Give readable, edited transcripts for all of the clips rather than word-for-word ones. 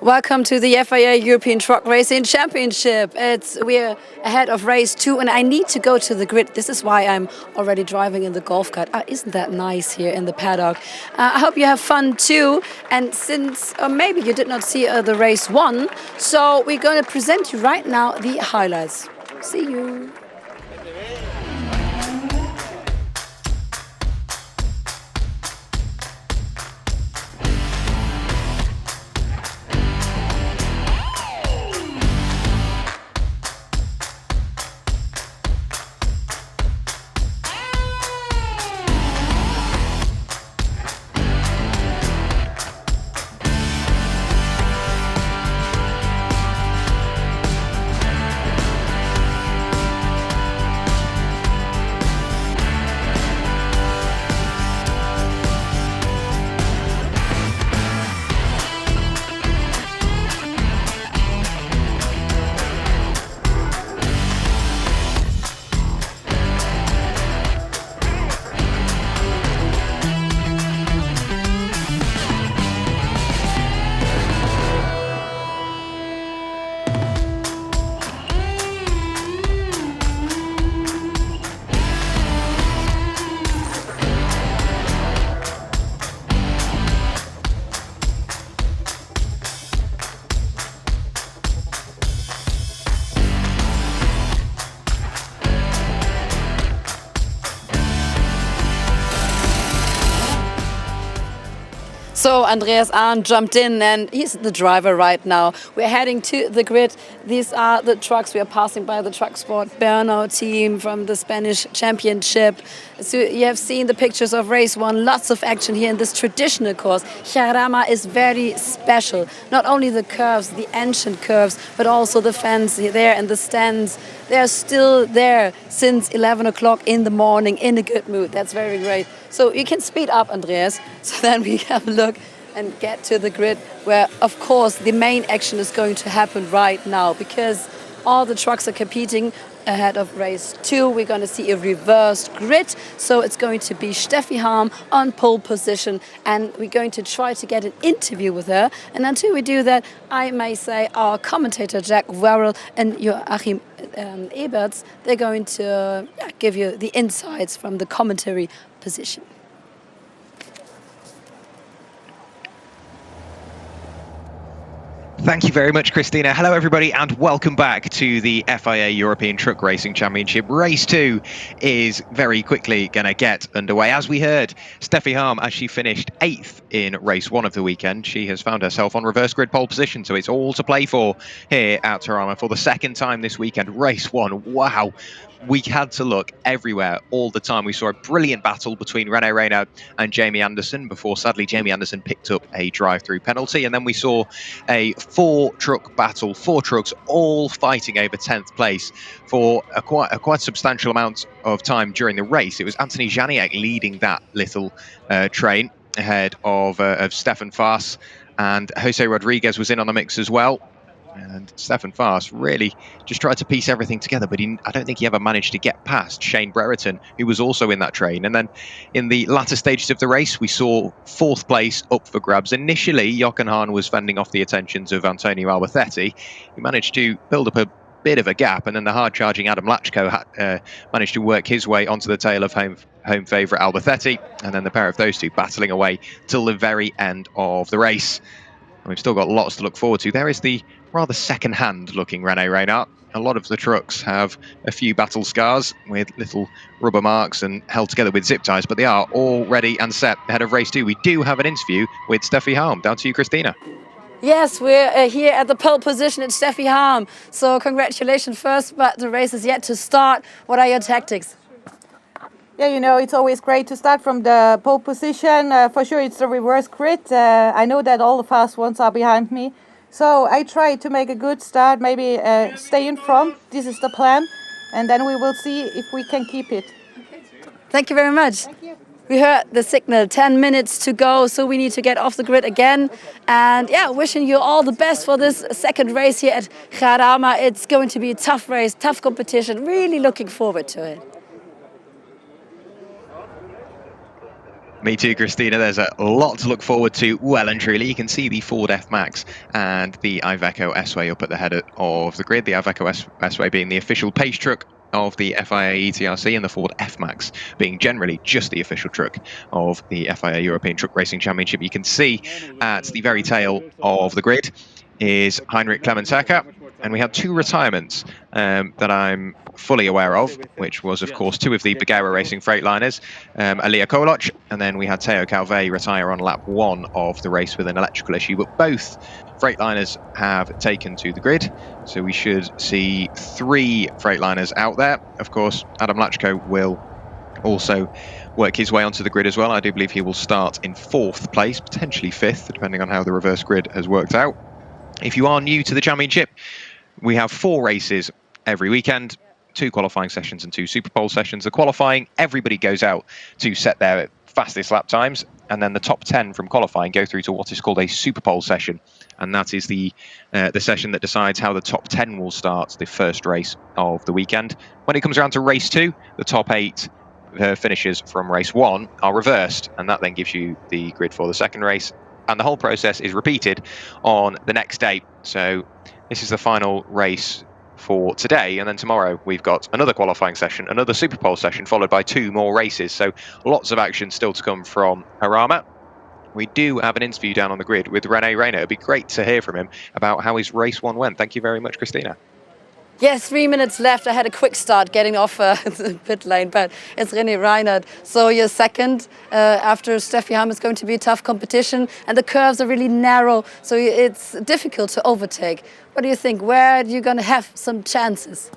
Welcome to the FIA European Truck Racing Championship. We're ahead of race 2 and I need to go to the grid. This is why I'm already driving in the golf cart. Isn't that nice here in the paddock? I hope you have fun too. And since maybe you did not see the race 1, so we're going to present you right now the highlights. See you. So Andreas Ahn jumped in and he's the driver right now. We're heading to the grid. These are the trucks. We are passing by the Truck Sport Brno team from the Spanish Championship. So you have seen the pictures of race 1. Lots of action here in this traditional course. Jarama is very special. Not only the curves, the ancient curves, but also the fans there and the stands. They're still there since 11 o'clock in the morning in a good mood. That's very great. So you can speed up, Andreas, so then we have a look and get to the grid where, of course, the main action is going to happen right now because all the trucks are competing ahead of race 2. We're going to see a reversed grid. So it's going to be Steffi Harm on pole position and we're going to try to get an interview with her. And until we do that, I may say our commentator Jack Warrell and Joachim Eberts, they're going to give you the insights from the commentary position. Thank you very much, Christina. Hello, everybody, and welcome back to the FIA European Truck Racing Championship. Race 2 is very quickly going to get underway. As we heard, Steffi Harm, as she finished 8th in race 1 of the weekend, she has found herself on reverse grid pole position, so it's all to play for here at Jarama for the second time this weekend. Race 1, wow. We had to look everywhere all the time. We saw a brilliant battle between René Reynard and Jamie Anderson before, sadly, Jamie Anderson picked up a drive-through penalty. And then we saw a 4-truck battle, 4 trucks all fighting over 10th place for a quite substantial amount of time during the race. It was Anthony Janiak leading that little train ahead of Stefan Faas, and Jose Rodriguez was in on the mix as well. And Stefan Faas really just tried to piece everything together, but I don't think he ever managed to get past Shane Brereton, who was also in that train. And then in the latter stages of the race, we saw 4th place up for grabs. Initially, Jochen Hahn was fending off the attentions of Antonio Alberthetti. He managed to build up a bit of a gap, and then the hard-charging Adam Lachko managed to work his way onto the tail of home favourite Alberthetti, and then the pair of those two battling away till the very end of the race. And we've still got lots to look forward to. There is the rather second-hand looking René Reynard. A lot of the trucks have a few battle scars with little rubber marks and held together with zip ties, but they are all ready and set ahead of race 2. We do have an interview with Steffi Harm. Down to you, Christina. Yes, we're here at the pole position at Steffi Harm. So congratulations first, but the race is yet to start. What are your tactics? Yeah, you know, it's always great to start from the pole position. For sure, it's the reverse grid. I know that all the fast ones are behind me. So I try to make a good start, maybe stay in front. This is the plan. And then we will see if we can keep it. Thank you very much. Thank you. We heard the signal, 10 minutes to go, so we need to get off the grid again. And yeah, wishing you all the best for this second race here at Jarama. It's going to be a tough race, tough competition. Really looking forward to it. Me too, Christina. There's a lot to look forward to, well and truly. You can see the Ford F-Max and the Iveco S-Way up at the head of the grid. The Iveco S-Way being the official pace truck of the FIA ETRC, and the Ford F-Max being generally just the official truck of the FIA European Truck Racing Championship. You can see at the very tail of the grid is Heinrich Clemens-Hecker, and we had two retirements that I'm fully aware of, which was, of course, two of the Goodyear Racing Freightliners, Alia Koloc, and then we had Théo Calvet retire on lap 1 of the race with an electrical issue. But both Freightliners have taken to the grid, so we should see 3 Freightliners out there. Of course, Adam Lachko will also work his way onto the grid as well. I do believe he will start in 4th place, potentially 5th, depending on how the reverse grid has worked out. If you are new to the championship, we have 4 races every weekend, 2 qualifying sessions and 2 Super Pole sessions. The qualifying, everybody goes out to set their fastest lap times, and then the top 10 from qualifying go through to what is called a Super Pole session, and that is the session that decides how the top 10 will start the first race of the weekend. When it comes around to race 2, the top 8 finishes from race 1 are reversed, and that then gives you the grid for the second race, and the whole process is repeated on the next day. So this is the final race for today, and then tomorrow we've got another qualifying session, another Super Pole session, followed by 2 more races. So lots of action still to come from Jarama. We do have an interview down on the grid with René Reiner. It'd be great to hear from him about how his race 1 went. Thank you very much, Christina. Yes, 3 minutes left. I had a quick start getting off the pit lane, but it's René Reiner. So you're second after Steffi Hamm. Is going to be a tough competition, and the curves are really narrow, so it's difficult to overtake. What do you think? Where are you going to have some chances?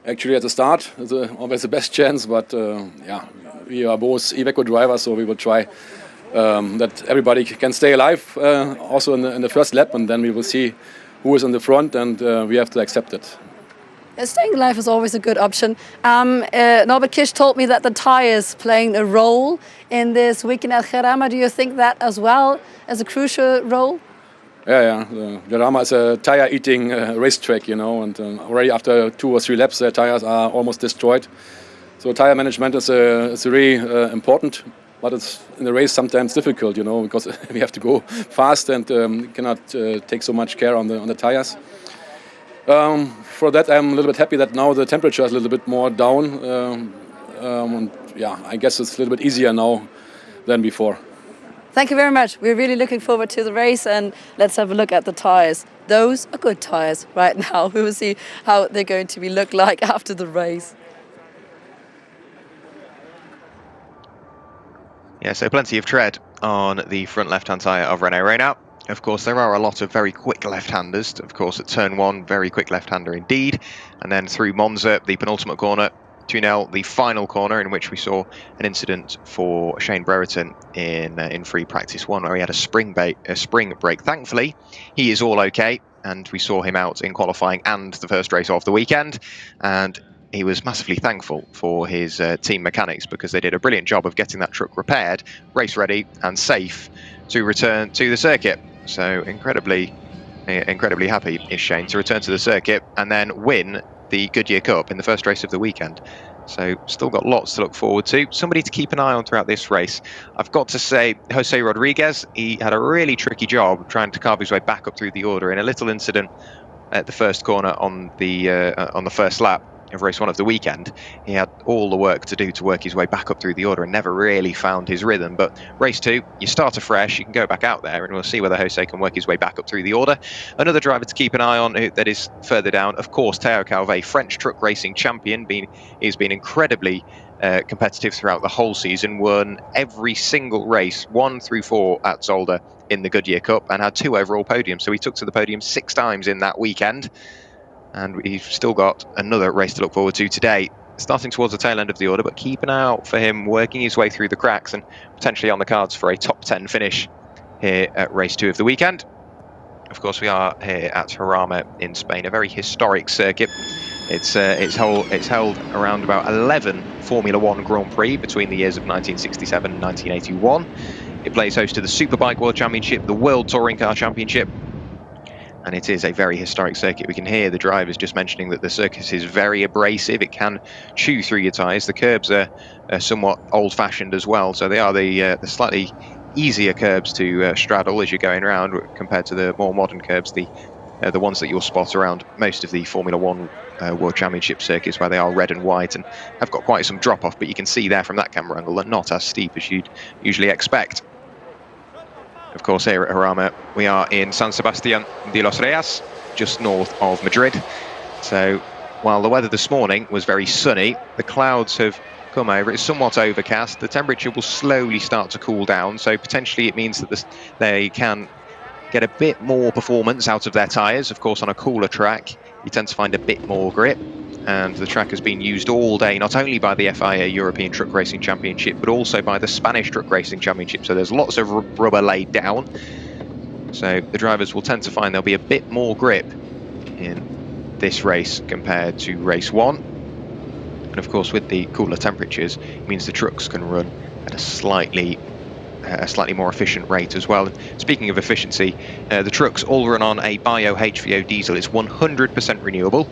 Actually, at the start, it's always the best chance, but yeah, we are both Iveco drivers, so we will try that everybody can stay alive also in the first lap, and then we will see who is in the front, and we have to accept it. Staying alive is always a good option. Norbert Kisch told me that the tyres playing a role in this weekend at Jarama. Do you think that as well as a crucial role? Yeah. Jarama is a tire-eating racetrack, you know, and already after 2 or 3 laps, the tires are almost destroyed. So tire management is really important, but it's in the race sometimes difficult, you know, because we have to go fast and cannot take so much care on the tires. For that, I'm a little bit happy that now the temperature is a little bit more down. And yeah, I guess it's a little bit easier now than before. Thank you very much. We're really looking forward to the race, and let's have a look at the tyres. Those are good tyres right now. We will see how they're going to look like after the race. Yeah, so plenty of tread on the front left-hand tyre of René Reiner. Of course, there are a lot of very quick left-handers. Of course, at turn 1, very quick left-hander indeed. And then through Monza, the penultimate corner, Tunnel, the final corner, in which we saw an incident for Shane Brereton in free practice 1, where he had a spring break. Thankfully, he is all okay, and we saw him out in qualifying and the first race of the weekend. And he was massively thankful for his team mechanics, because they did a brilliant job of getting that truck repaired, race ready and safe to return to the circuit. So incredibly happy is Shane to return to the circuit and then win the Goodyear Cup in the first race of the weekend. So still got lots to look forward to. Somebody to keep an eye on throughout this race. I've got to say, Jose Rodriguez, he had a really tricky job trying to carve his way back up through the order in a little incident at the first corner on the first lap of race 1 of the weekend. He had all the work to do to work his way back up through the order and never really found his rhythm. But race 2, you start afresh, you can go back out there, and we'll see whether Jose can work his way back up through the order. Another driver to keep an eye on that is further down, of course, Théo Calvet, French truck racing champion. He's been incredibly competitive throughout the whole season, won every single race 1 through 4 at Zolder in the Goodyear Cup, and had 2 overall podiums. So he took to the podium 6 times in that weekend. And we've still got another race to look forward to today, starting towards the tail end of the order, but keep an eye out for him working his way through the cracks and potentially on the cards for a top 10 finish here at race 2 of the weekend. Of course, we are here at Jarama in Spain, a very historic circuit. It's held around about 11 Formula 1 Grand Prix between the years of 1967 and 1981. It plays host to the Superbike World Championship, the World Touring Car Championship, and it is a very historic circuit. We can hear the drivers just mentioning that the circuit is very abrasive. It can chew through your tyres. The curbs are somewhat old-fashioned as well, so they are the slightly easier curbs to straddle as you're going around compared to the more modern curbs, the ones that you'll spot around most of the Formula One World Championship circuits, where they are red and white and have got quite some drop-off, but you can see there from that camera angle that not as steep as you'd usually expect. Of course, here at Jarama, we are in San Sebastián de los Reyes, just north of Madrid. So while the weather this morning was very sunny, the clouds have come over. It's somewhat overcast. The temperature will slowly start to cool down, so potentially it means that they can get a bit more performance out of their tyres. Of course, on a cooler track, you tend to find a bit more grip, and the track has been used all day, not only by the FIA European Truck Racing Championship, but also by the Spanish Truck Racing Championship. So there's lots of rubber laid down. So the drivers will tend to find there'll be a bit more grip in this race compared to race 1. And of course, with the cooler temperatures, it means the trucks can run at a slightly more efficient rate as well. And speaking of efficiency, the trucks all run on a bio-HVO diesel. It's 100% renewable,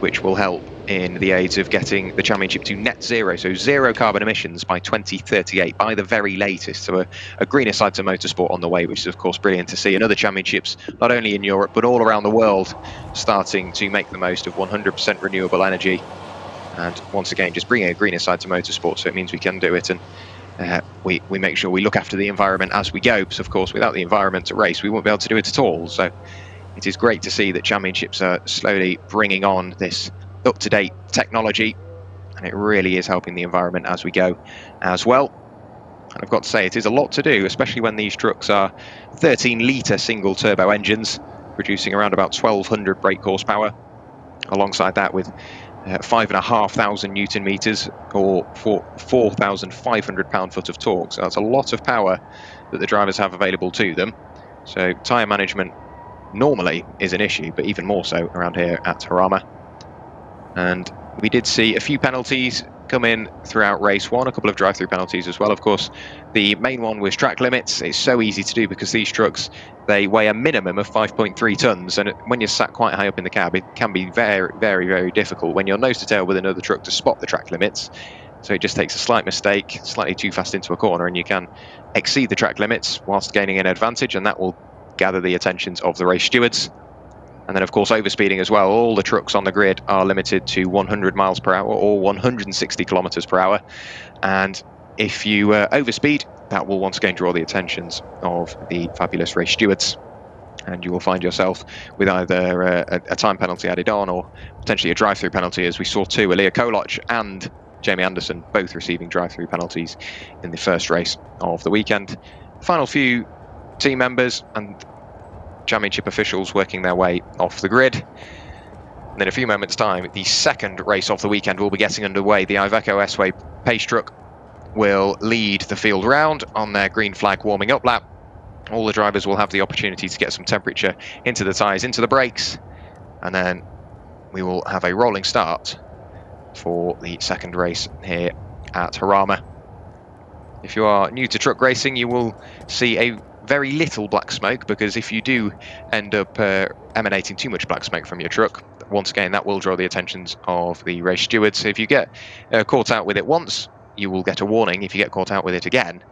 which will help in the aids of getting the championship to net zero, so zero carbon emissions by 2038, by the very latest. So a greener side to motorsport on the way, which is of course brilliant to see. And other championships, not only in Europe, but all around the world, starting to make the most of 100% renewable energy. And once again, just bringing a greener side to motorsport, so it means we can do it. And we make sure we look after the environment as we go, because of course without the environment to race we won't be able to do it at all. So it is great to see that championships are slowly bringing on this up-to-date technology, and it really is helping the environment as we go as well. And I've got to say, it is a lot to do, especially when these trucks are 13-litre single turbo engines producing around about 1200 brake horsepower, alongside that with 5,500 Newton meters or 4,500 pound-foot of torque. So that's a lot of power that the drivers have available to them. So tyre management normally is an issue, but even more so around here at Jarama. And we did see a few penalties come in throughout race 1, a couple of drive-through penalties as well. Of course, the main one was track limits. It's so easy to do because these trucks, they weigh a minimum of 5.3 tons, and when you're sat quite high up in the cab, it can be very, very, very difficult when you're nose to tail with another truck to spot the track limits. So it just takes a slight mistake, slightly too fast into a corner, and you can exceed the track limits whilst gaining an advantage, and that will gather the attentions of the race stewards. And then, of course, overspeeding as well. All the trucks on the grid are limited to 100 miles per hour or 160 kilometers per hour. And if you overspeed, that will once again draw the attentions of the fabulous race stewards. And you will find yourself with either a time penalty added on or potentially a drive-through penalty, as we saw two, Elia Koloch and Jamie Anderson both receiving drive-through penalties in the first race of the weekend. Final few team members and championship officials working their way off the grid. And in a few moments' time, the second race of the weekend will be getting underway. The Iveco S-Way pace truck will lead the field round on their green flag warming up lap. All the drivers will have the opportunity to get some temperature into the tyres, into the brakes, and then we will have a rolling start for the second race here at Jarama. If you are new to truck racing, you will see a very little black smoke, because if you do end up emanating too much black smoke from your truck, once again that will draw the attentions of the race stewards. So if you get caught out with it once, you will get a warning. If you get caught out with it again,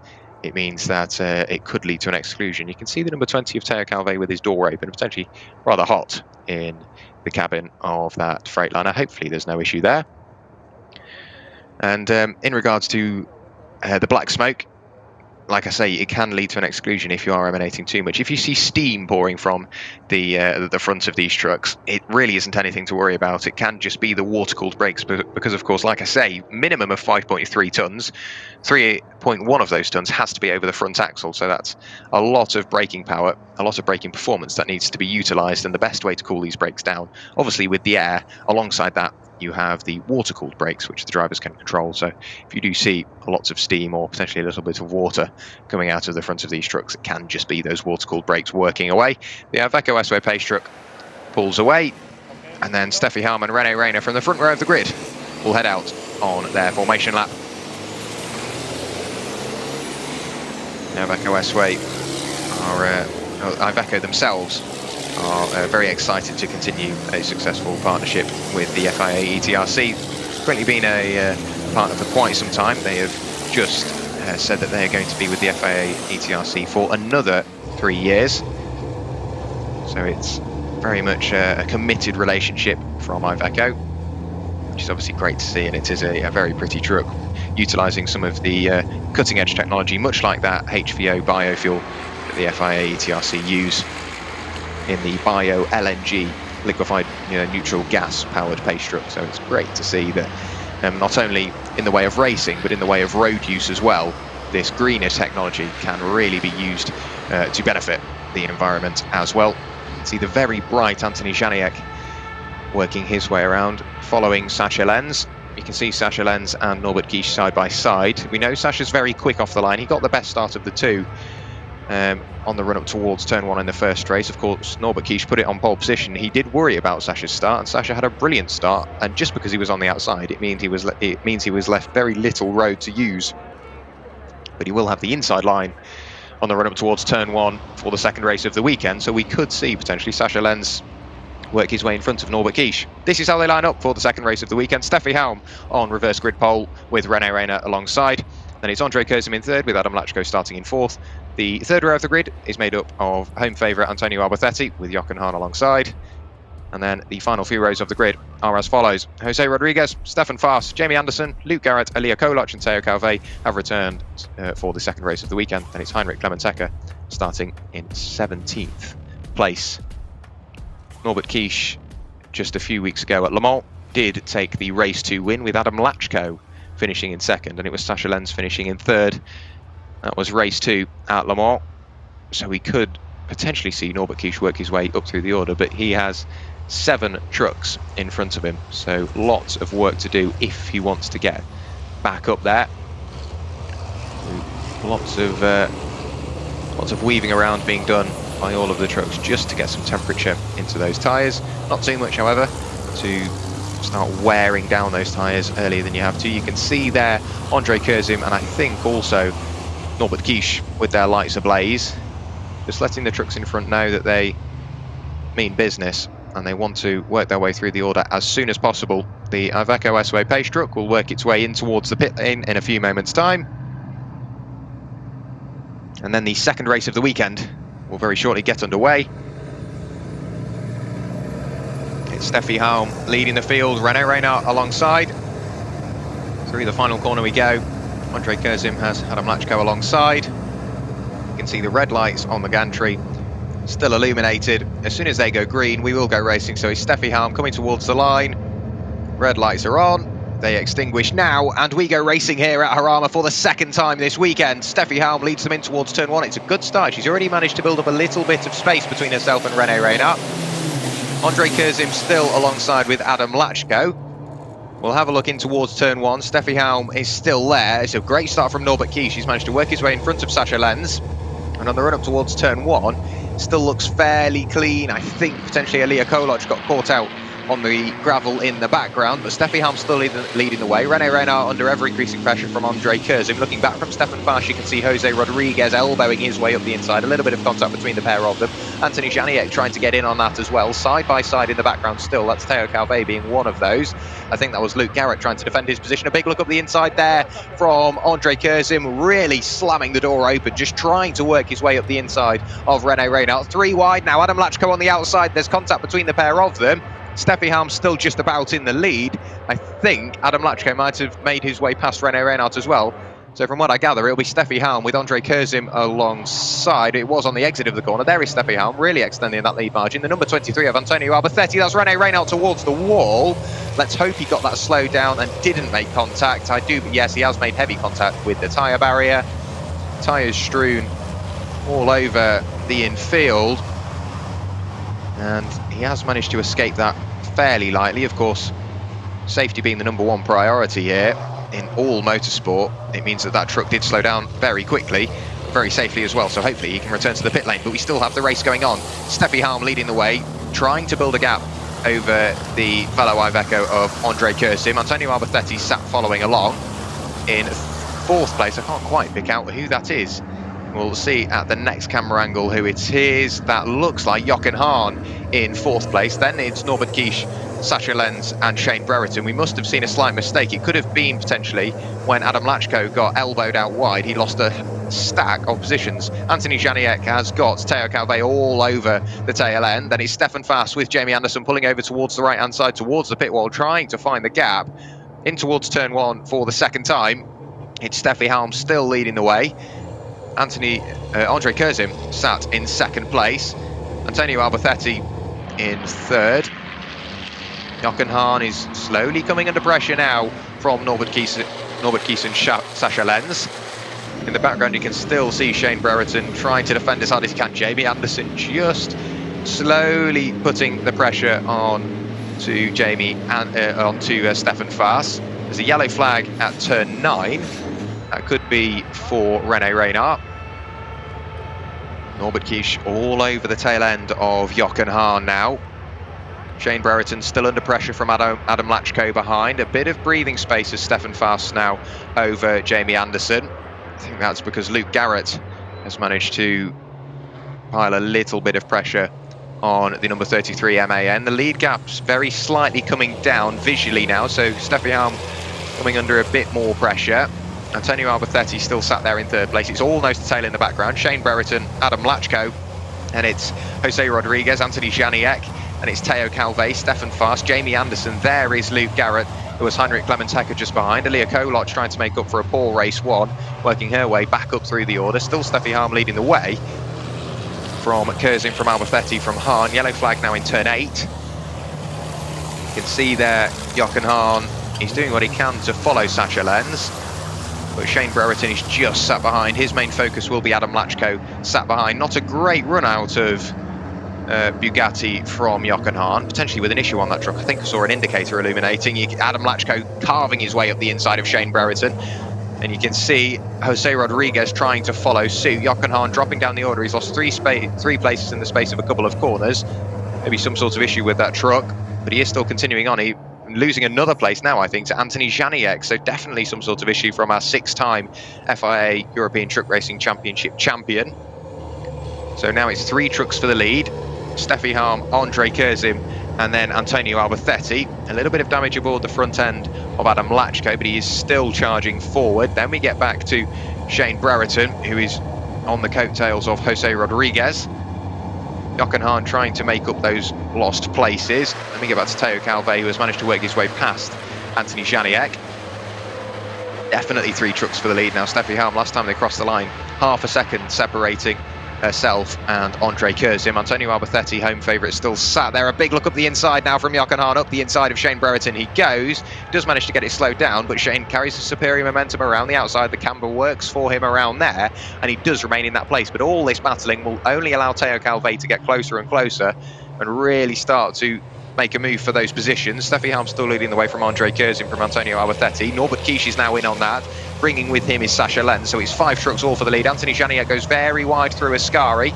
it means that it could lead to an exclusion. You can see the number 20 of Teo Calvé with his door open, potentially rather hot in the cabin of that Freightliner. Hopefully there's no issue there. And in regards to the black smoke, like I say, it can lead to an exclusion if you are emanating too much. If you see steam pouring from the front of these trucks, it really isn't anything to worry about. It can just be the water-cooled brakes, because of course, like I say, minimum of 5.3 tons, 3.1 of those tons has to be over the front axle. So that's a lot of braking power, a lot of braking performance that needs to be utilised, and the best way to cool these brakes down, obviously with the air, alongside that you have the water-cooled brakes, which the drivers can control. So if you do see lots of steam or potentially a little bit of water coming out of the front of these trucks, it can just be those water-cooled brakes working away. The Iveco S-Way pace truck pulls away, and then Steffi Harm and René Reiner from the front row of the grid will head out on their formation lap. Iveco S-Way are Iveco themselves are very excited to continue a successful partnership with the FIA ETRC. Currently been a partner for quite some time. They have just said that they are going to be with the FIA ETRC for another 3 years. So it's very much a committed relationship from Iveco, which is obviously great to see, and it is a very pretty truck, utilising some of the cutting-edge technology, much like that HVO biofuel that the FIA ETRC use in the bio LNG, liquefied neutral gas powered pace truck. So it's great to see that not only in the way of racing, but in the way of road use as well, this greener technology can really be used to benefit the environment as well. See the very bright Anthony Janiak working his way around, following Sacha Lenz. You can see Sacha Lenz and Norbert Kisch side by side. We know Sacha's very quick off the line. He got the best start of the two on the run up towards turn 1 in the first race. Of course, Norbert Kisch put it on pole position. He did worry about Sacha's start, and Sacha had a brilliant start. And just because he was on the outside, it means he was left very little road to use. But he will have the inside line on the run up towards turn 1 for the second race of the weekend. So we could see potentially Sacha Lenz work his way in front of Norbert Kisch. This is how they line up for the second race of the weekend. Steffi Helm on reverse grid pole with René Reiner alongside. Then it's Andre Curzum in third with Adam Lachko starting in fourth. The third row of the grid is made up of home favourite Antonio Alberthetti with Jochen Hahn alongside. And then the final few rows of the grid are as follows. Jose Rodriguez, Stefan Faas, Jamie Anderson, Luke Garrett, Elia Koloc and Teo Calvé have returned for the second race of the weekend. And it's Heinrich Clementecker starting in 17th place. Norbert Kisch, just a few weeks ago at Le Mans, did take the race 2 win with Adam Lachko finishing in second, and it was Sacha Lenz finishing in third. That was race 2 at Le Mans. So we could potentially see Norbert Kisch work his way up through the order, but he has 7 trucks in front of him, so lots of work to do if he wants to get back up there. Lots of weaving around being done by all of the trucks just to get some temperature into those tyres. Not too much, however, to start wearing down those tyres earlier than you have to. You can see there Andre Curzum and I think also Norbert Kisch with their lights ablaze, just letting the trucks in front know that they mean business and they want to work their way through the order as soon as possible. The Iveco S-Way pace truck will work its way in towards the pit lane in a few moments' time. And then the second race of the weekend will very shortly get underway. It's Steffi Helm leading the field, René Reiner alongside. Through the final corner we go. Andre Curzum has Adam Lachko alongside. You can see the red lights on the gantry still illuminated. As soon as they go green, we will go racing. So it's Steffi Helm coming towards the line. Red lights are on. They extinguish now, and we go racing here at Jarama for the second time this weekend. Steffi Helm leads them in towards turn 1. It's a good start. She's already managed to build up a little bit of space between herself and René Reiner. Andre Curzum still alongside with Adam Lachko. We'll have a look in towards turn 1. Steffi Helm is still there. It's a great start from Norbert Kisch. He's managed to work his way in front of Sacha Lenz. And on the run up towards turn 1, still looks fairly clean. I think potentially Elia Koloc got caught out on the gravel in the background, but Steffi Helm still leading the way. René Reiner under ever-increasing pressure from Andre Curzum. Looking back from Stefan Faas, you can see Jose Rodriguez elbowing his way up the inside. A little bit of contact between the pair of them. Anthony Janiak trying to get in on that as well. Side by side in the background still. That's Teo Calvé being one of those. I think that was Luke Garrett trying to defend his position. A big look up the inside there from Andre Curzum, really slamming the door open, just trying to work his way up the inside of René Reiner. 3 wide now. Adam Lachko on the outside. There's contact between the pair of them. Steffi Helm still just about in the lead. I think Adam Lachko might have made his way past René Reiner as well. So from what I gather, it'll be Steffi Helm with Andre Curzum alongside. It was on the exit of the corner. There is Steffi Helm, really extending that lead margin. The number 23 of Antonio Alberthetti. That's René Reiner towards the wall. Let's hope he got that slowed down and didn't make contact. Yes, he has made heavy contact with the tyre barrier. Tyres strewn all over the infield. And he has managed to escape that fairly lightly. Of course, safety being the number 1 priority here in all motorsport, it means that truck did slow down very quickly, very safely as well. So hopefully he can return to the pit lane, but we still have the race going on. Steffi Helm leading the way, trying to build a gap over the fellow Iveco of Andre Curzum. Antonio Alberthetti sat following along in 4th place. I can't quite pick out who that is We'll see at the next camera angle who it is. That looks like Jochen Hahn in 4th place. Then it's Norbert Kish, Sascha Lenz and Shane Brereton. We must have seen a slight mistake. It could have been potentially when Adam Lachko got elbowed out wide. He lost a stack of positions. Anthony Janiek has got Teo Calvet all over the tail end. Then it's Stefan Fast with Jamie Anderson pulling over towards the right-hand side, towards the pit wall, trying to find the gap in towards turn 1 for the second time. It's Steffi Halm still leading the way. Andre Kurzim sat in 2nd place. Antonio Alberthetti in 3rd. Jochen Hahn is slowly coming under pressure now from Norbert Kies and Sascha Lenz. In the background, you can still see Shane Brereton trying to defend as hard as he can. Jamie Anderson just slowly putting the pressure on to Jamie and onto Stefan Faas. There's a yellow flag at turn 9. That could be for René Reynard. Norbert Kish all over the tail end of Jochen Hahn now. Shane Brereton still under pressure from Adam Lachko behind. A bit of breathing space as Stefan Faas now over Jamie Anderson. I think that's because Luke Garrett has managed to pile a little bit of pressure on the number 33 MAN. The lead gap's very slightly coming down visually now, so Steffi Halm coming under a bit more pressure. Antonio Alberthetti still sat there in 3rd place. It's all nose to tail in the background. Shane Brereton, Adam Lachko, and it's Jose Rodriguez, Anthony Janiek, and it's Teo Calvet, Stefan Fast, Jamie Anderson. There is Luke Garrett, who was Heinrich Clemens Hecker just behind. Alia Koloc trying to make up for a poor race 1, working her way back up through the order. Still Steffi Halm leading the way from Kurzim, from Alberthetti, from Hahn. Yellow flag now in turn 8. You can see there Jochen Hahn, he's doing what he can to follow Sascha Lenz. But Shane Brereton is just sat behind. His main focus will be Adam Lachko, sat behind. Not a great run out of Bugatti from Jochen Hahn, potentially with an issue on that truck. I think I saw an indicator illuminating. Adam Lachko carving his way up the inside of Shane Brereton. And you can see Jose Rodriguez trying to follow suit. Jochen Hahn dropping down the order. He's lost three places in the space of a couple of corners. Maybe some sort of issue with that truck, but he is still continuing on. He losing another place now, I think, to Anthony Janiek. So definitely some sort of issue from our 6-time FIA European Truck Racing Championship champion. So now it's 3 trucks for the lead. Steffi Halm, Andre Kurzim, and then Antonio Alberthetti. A little bit of damage aboard the front end of Adam Lachko, but he is still charging forward. Then we get back to Shane Brereton, who is on the coattails of Jose Rodriguez. Jochen Hahn trying to make up those lost places. Let me get back to Teo Calvet, who has managed to work his way past Anthony Janiek. Definitely 3 trucks for the lead now. Steffi Halm, last time they crossed the line, half a second separating herself and Andre Kurzim. Antonio Alberthetti, home favourite, still sat there. A big look up the inside now from Jochen Hahn, up the inside of Shane Brereton. He goes, does manage to get it slowed down, but Shane carries the superior momentum around the outside. The camber works for him around there, and he does remain in that place. But all this battling will only allow Teo Calvet to get closer and closer and really start to make a move for those positions. Steffi Halm still leading the way from Andre Kurzim, from Antonio Alberthetti. Norbert Kish is now in on that. Bringing with him is Sascha Lenz, so it's 5 trucks all for the lead. Anthony Janiek goes very wide through Ascari.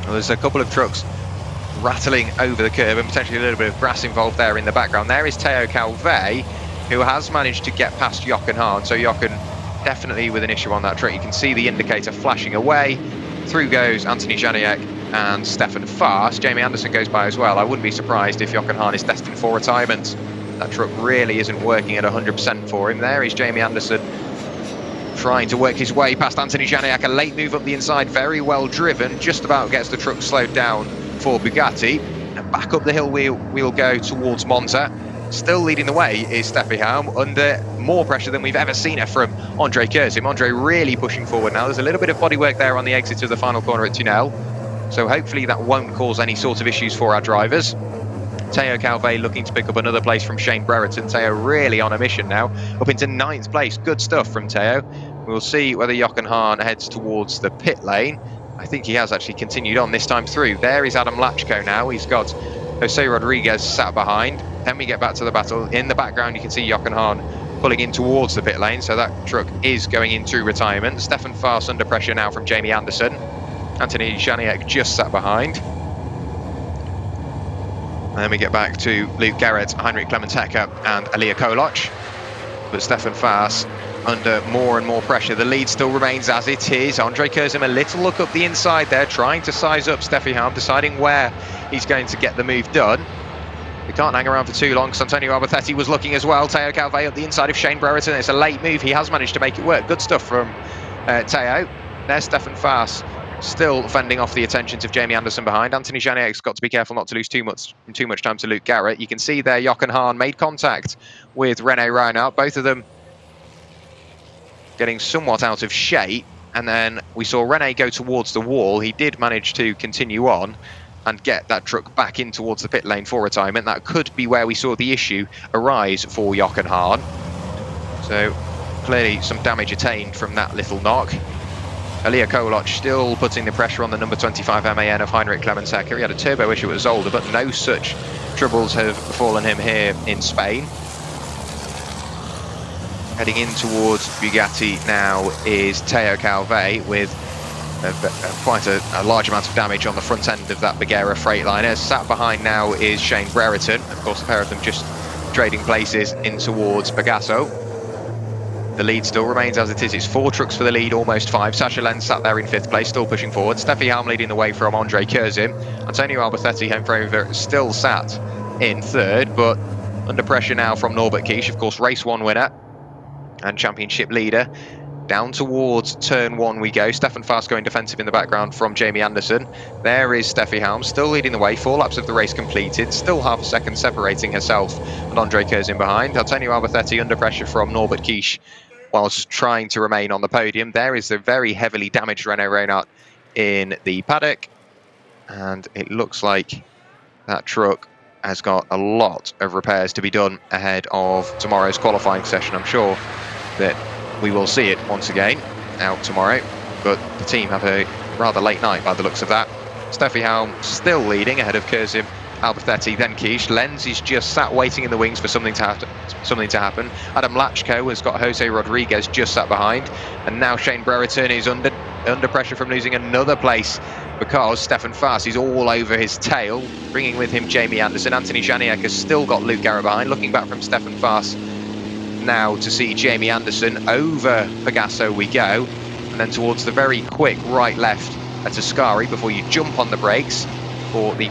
There's a couple of trucks rattling over the curb and potentially a little bit of grass involved there in the background. There is Teo Calvet, who has managed to get past Jochen Hahn, so Jochen definitely with an issue on that truck. You can see the indicator flashing away. Through goes Anthony Janiek and Stefan Fast. Jamie Anderson goes by as well. I wouldn't be surprised if Jochen Hahn is destined for retirement. That truck really isn't working at 100% for him. There is Jamie Anderson trying to work his way past Anthony Janiek. A late move up the inside, very well driven. Just about gets the truck slowed down for Bugatti. And back up the hill we'll go towards Monza. Still leading the way is Steffi Halm, under more pressure than we've ever seen her from Andre Kurzim. Andre really pushing forward now. There's a little bit of bodywork there on the exit of the final corner at Tunnel. So hopefully that won't cause any sort of issues for our drivers. Teo Calvet looking to pick up another place from Shane Brereton. Teo really on a mission now, up into 9th place. Good stuff from Teo. We'll see whether Jochen Hahn heads towards the pit lane. I think he has actually continued on this time through. There is Adam Lachko now. He's got Jose Rodriguez sat behind. Then we get back to the battle. In the background, you can see Jochen Hahn pulling in towards the pit lane, so that truck is going into retirement. Stefan Fast under pressure now from Jamie Anderson. Anthony Janiek just sat behind. And then we get back to Luke Garrett, Heinrich Clemens Hecker and Alia Koloc. But Stefan Faas under more and more pressure. The lead still remains as it is. Andre Kurzem a little look up the inside there, trying to size up Steffi Halm, deciding where he's going to get the move done. We can't hang around for too long because Antonio Alberthetti was looking as well. Teo Calvé up the inside of Shane Brereton. It's a late move. He has managed to make it work. Good stuff from Teo. There's Stefan Faas still fending off the attentions of Jamie Anderson behind. Anthony Janiak's got to be careful not to lose too much time to Luke Garrett. You can see there Jochen Hahn made contact with René Reinhardt. Both of them getting somewhat out of shape. And then we saw René go towards the wall. He did manage to continue on and get that truck back in towards the pit lane for retirement. That could be where we saw the issue arise for Jochen Hahn. So clearly some damage attained from that little knock. Elia Koloc still putting the pressure on the number 25 MAN of Heinrich Clemens Hecker. He had a turbo issue at Zolder, but no such troubles have befallen him here in Spain. Heading in towards Bugatti now is Teo Calvé with quite a large amount of damage on the front end of that Bagheera Freightliner. Sat behind now is Shane Brereton. Of course, the pair of them just trading places in towards Pegaso. The lead still remains as it is. It's 4 trucks for the lead, almost 5. Sacha Lenz sat there in 5th place, still pushing forward. Steffi Halm leading the way from Andre Kurzem. Antonio Alberthetti, home favourite, still sat in 3rd, but under pressure now from Norbert Kish, of course, race 1 winner and championship leader. Down towards turn 1 we go. Stefan Faas going defensive in the background from Jamie Anderson. There is Steffi Halm still leading the way. 4 laps of the race completed. Still half a second separating herself and Andre Kurzem behind. Antonio Alberthetti under pressure from Norbert Kish whilst trying to remain on the podium. There is the very heavily damaged René Reinhardt in the paddock. And it looks like that truck has got a lot of repairs to be done ahead of tomorrow's qualifying session. I'm sure that we will see it once again out tomorrow, but the team have a rather late night by the looks of that. Steffi Halm still leading ahead of Kurzem, Alberthetti, then Kish. Lenz is just sat waiting in the wings for something to happen. Adam Lachko has got Jose Rodriguez just sat behind, and now Shane Brereton is under pressure from losing another place because Stefan Faas is all over his tail, bringing with him Jamie Anderson. Anthony Janiak has still got Luke Garrett behind. Looking back from Stefan Faas now to see Jamie Anderson. Over Pegaso we go, and then towards the very quick right-left at Ascari before you jump on the brakes for the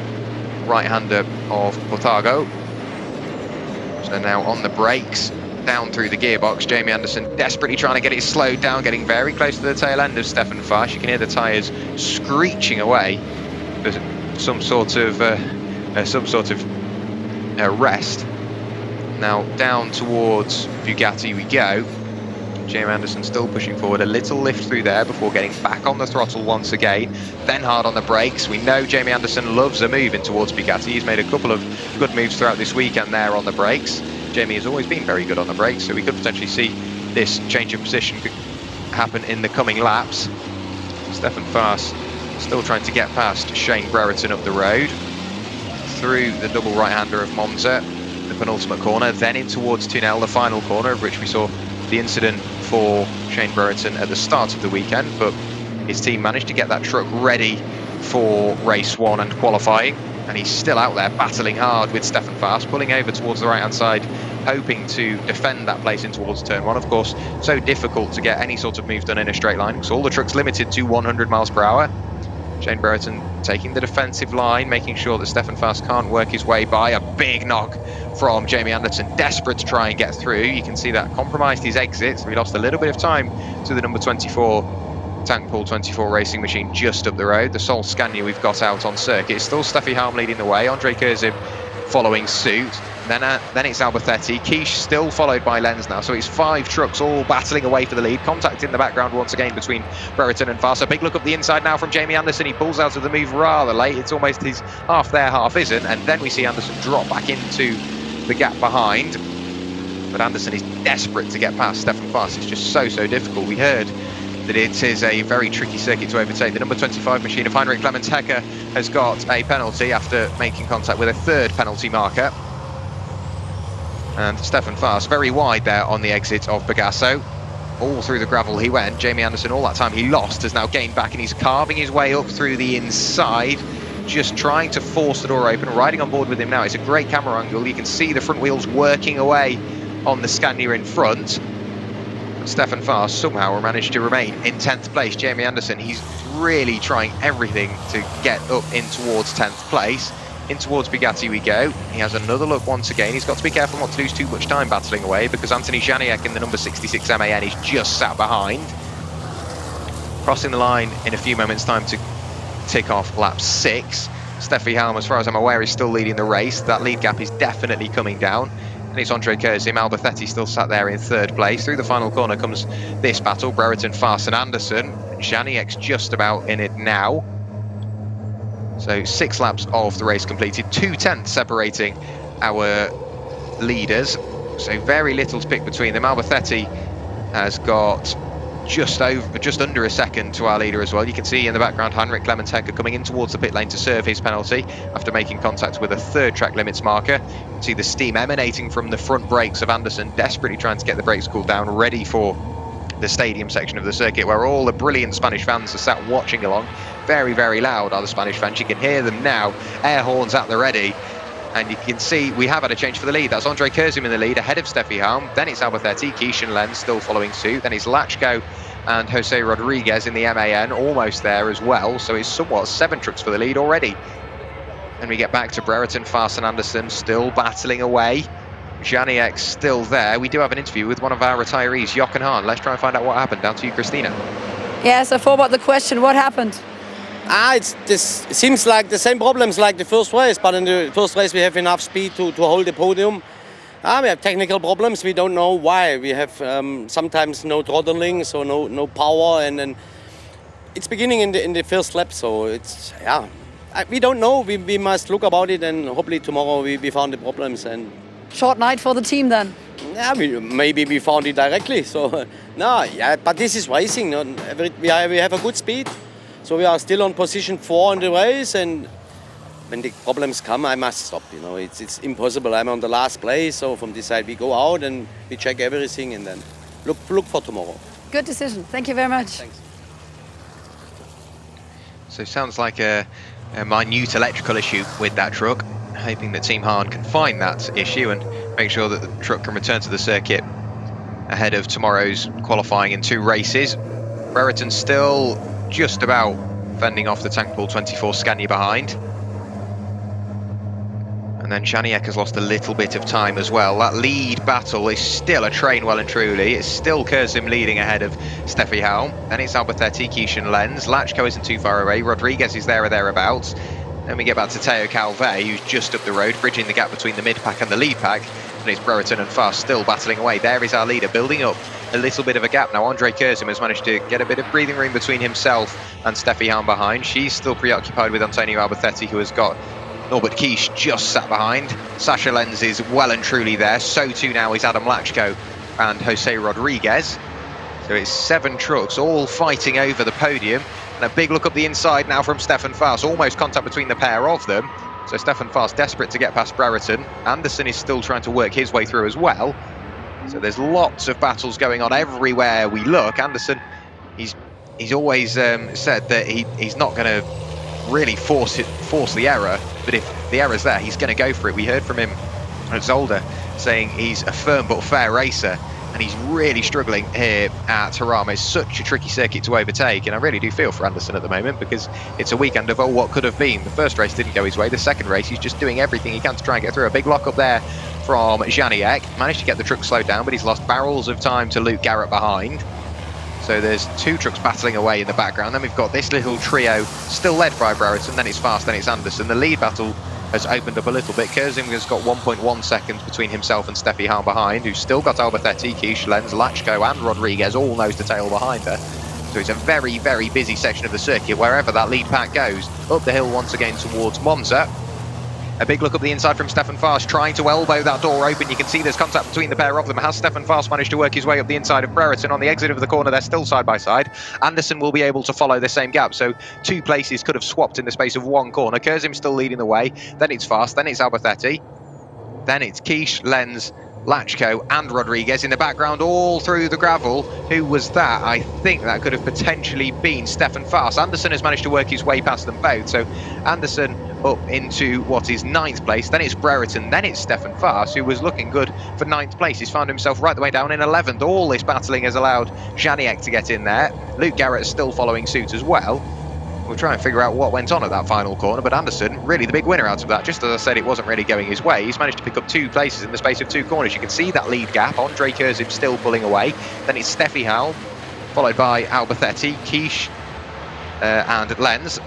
right-hander of Portago. So now on the brakes, down through the gearbox, Jamie Anderson desperately trying to get it slowed down, getting very close to the tail end of Stefan Faas. You can hear the tyres screeching away for some sort of rest. Now down towards Bugatti we go. Jamie Anderson still pushing forward, a little lift through there before getting back on the throttle once again, then hard on the brakes. We know Jamie Anderson loves a move in towards Bugatti. He's made a couple of good moves throughout this weekend there on the brakes. Jamie has always been very good on the brakes, so we could potentially see this change of position happen in the coming laps. Stefan Faas still trying to get past Shane Brereton up the road, through the double right-hander of Monza, the penultimate corner, then in towards Tunel, the final corner, of which we saw the incident for Shane Brereton at the start of the weekend, but his team managed to get that truck ready for race 1 and qualifying, and he's still out there battling hard with Stefan Faas, pulling over towards the right-hand side, hoping to defend that place in towards turn 1. Of course, so difficult to get any sort of move done in a straight line, because all the trucks limited to 100 miles per hour. Shane Brereton taking the defensive line, making sure that Stefan Faas can't work his way by. A big knock from Jamie Anderson, desperate to try and get through. You can see that compromised his exit, so he lost a little bit of time to the number 24 Tank Pool 24 racing machine just up the road. The sole Scania we've got out on circuit. It's still Steffi Halm leading the way, Andre Kurzem following suit. Then it's Alberthetti. Kish still followed by Lenz now. So it's 5 trucks all battling away for the lead. Contact in the background once again between Brereton and Faas. A big look up the inside now from Jamie Anderson. He pulls out of the move rather late. It's almost his half there, half isn't. And then we see Anderson drop back into the gap behind. But Anderson is desperate to get past Stefan Faas. It's just so difficult. We heard that it is a very tricky circuit to overtake. The number 25 machine of Heinrich Clemens Hecker has got a penalty after making contact with a 3rd penalty marker. And Stefan Faas very wide there on the exit of Pegaso. All through the gravel he went. Jamie Anderson, all that time he lost, has now gained back, and he's carving his way up through the inside, just trying to force the door open. Riding on board with him now. It's a great camera angle. You can see the front wheels working away on the Scania in front. Stefan Fast somehow managed to remain in 10th place. Jamie Anderson, he's really trying everything to get up in towards 10th place. In towards Bugatti we go. He has another look once again. He's got to be careful not to lose too much time battling away, because Anthony Janiak in the number 66 MAN is just sat behind. Crossing the line in a few moments' time to tick off lap 6. Steffi Helm, as far as I'm aware, is still leading the race. That lead gap is definitely coming down. And it's Andre Curzim. Alberthetti still sat there in 3rd place. Through the final corner comes this battle. Brereton, Fast and Anderson. Janiak's just about in it now. So 6 laps of the race completed, 2/10 separating our leaders. So very little to pick between them. Alberthetti has got just under a second to our leader as well. You can see in the background Heinrich Clemens Hecker coming in towards the pit lane to serve his penalty after making contact with a 3rd track limits marker. You can see the steam emanating from the front brakes of Anderson, desperately trying to get the brakes cooled down, ready for the stadium section of the circuit, where all the brilliant Spanish fans are sat watching along. Very, very loud are the Spanish fans. You can hear them now, air horns at the ready. And you can see we have had a change for the lead. That's Andre Curzim in the lead, ahead of Steffi Helm. Then it's Alberthetti, Quiche and Lenz still following suit. Then it's Lachko and Jose Rodriguez in the MAN, almost there as well. So it's somewhat 7 trucks for the lead already. And we get back to Brereton, Fast and Anderson still battling away. Janiak's still there. We do have an interview with one of our retirees, Jochen Hahn. Let's try and find out what happened. Down to you, Christina. Yes, I forward the question. What happened? It seems like the same problems like the first race, but in the first race we have enough speed to hold the podium. We have technical problems. We don't know why. We have sometimes no throttling, so no power, and then it's beginning in the first lap. So it's we don't know. We must look about it, and hopefully tomorrow we found the problems. And Short night for the team then. yeah, maybe we found it directly. So but this is racing. We have a good speed. So we are still on position 4 in the race, and when the problems come, I must stop. You know, it's impossible. I'm on the last place, so from this side we go out and we check everything, and then look for tomorrow. Good decision. Thank you very much. Thanks. So sounds like a minute electrical issue with that truck. Hoping that Team Hahn can find that issue and make sure that the truck can return to the circuit ahead of tomorrow's qualifying in 2 races. Brereton still just about fending off the Tank Pool 24 Scania behind. And then Janiak has lost a little bit of time as well. That lead battle is still a train well and truly. It's still Curzim leading ahead of Steffi Helm. Then it's Alberthetti, Quiche and Lenz. Lachko isn't too far away. Rodriguez is there or thereabouts. Then we get back to Teo Calvé, who's just up the road, bridging the gap between the mid-pack and the lead pack. And it's Brereton and Fast still battling away. There is our leader, building up a little bit of a gap. Now Andre Curzim has managed to get a bit of breathing room between himself and Steffi Helm behind. She's still preoccupied with Antonio Alberthetti, who has got Norbert Quiche just sat behind. Sasha Lenz is well and truly there. So too now is Adam Lachko and Jose Rodriguez. So it's 7 trucks all fighting over the podium. And a big look up the inside now from Stefan Fast. Almost contact between the pair of them. So Stefan Fast desperate to get past Brereton. Anderson is still trying to work his way through as well. So there's lots of battles going on everywhere we look. Anderson, he's always said that he's not going to really force the error, but if the error's there, he's going to go for it. We heard from him at Zolder saying he's a firm but fair racer, and he's really struggling here at Jarama. It's such a tricky circuit to overtake, and I really do feel for Anderson at the moment, because it's a weekend of what could have been. The first race didn't go his way. The second race, he's just doing everything he can to try and get through. A big lock up there from Janiak. Managed to get the truck slowed down, but he's lost barrels of time to Luke Garrett behind. So there's 2 trucks battling away in the background. Then we've got this little trio still led by Brereton. Then it's Fast, then it's Anderson. The lead battle has opened up a little bit. Curzim has got 1.1 seconds between himself and Steffi Helm behind, who's still got Alberthetti, Quiche, Lenz, Lachko and Rodriguez all nose to tail behind her. So it's a very, very busy section of the circuit wherever that lead pack goes. Up the hill once again towards Monza. A big look up the inside from Stefan Fast, trying to elbow that door open. You can see there's contact between the pair of them. Has Stefan Fast managed to work his way up the inside of Brereton? On the exit of the corner, they're still side by side. Anderson will be able to follow the same gap. So 2 places could have swapped in the space of 1 corner. Curzim still leading the way. Then it's Fast, then it's Alberthetti. Then it's Quiche, Lenz, Lachko and Rodriguez in the background all through the gravel. Who was that? I think that could have potentially been Stefan Fast. Anderson has managed to work his way past them both. So Anderson up into what is 9th place. Then it's Brereton, then it's Stefan Fars, who was looking good for 9th place. He's found himself right the way down in 11th. All this battling has allowed Janiek to get in there. Luke Garrett's still following suit as well. We'll try and figure out what went on at that final corner, but Anderson, really the big winner out of that. Just as I said, it wasn't really going his way. He's managed to pick up 2 places in the space of 2 corners. You can see that lead gap. Andre Kurzim still pulling away. Then it's Steffi Halm, followed by Alberthetti, Quiche, and Lenz.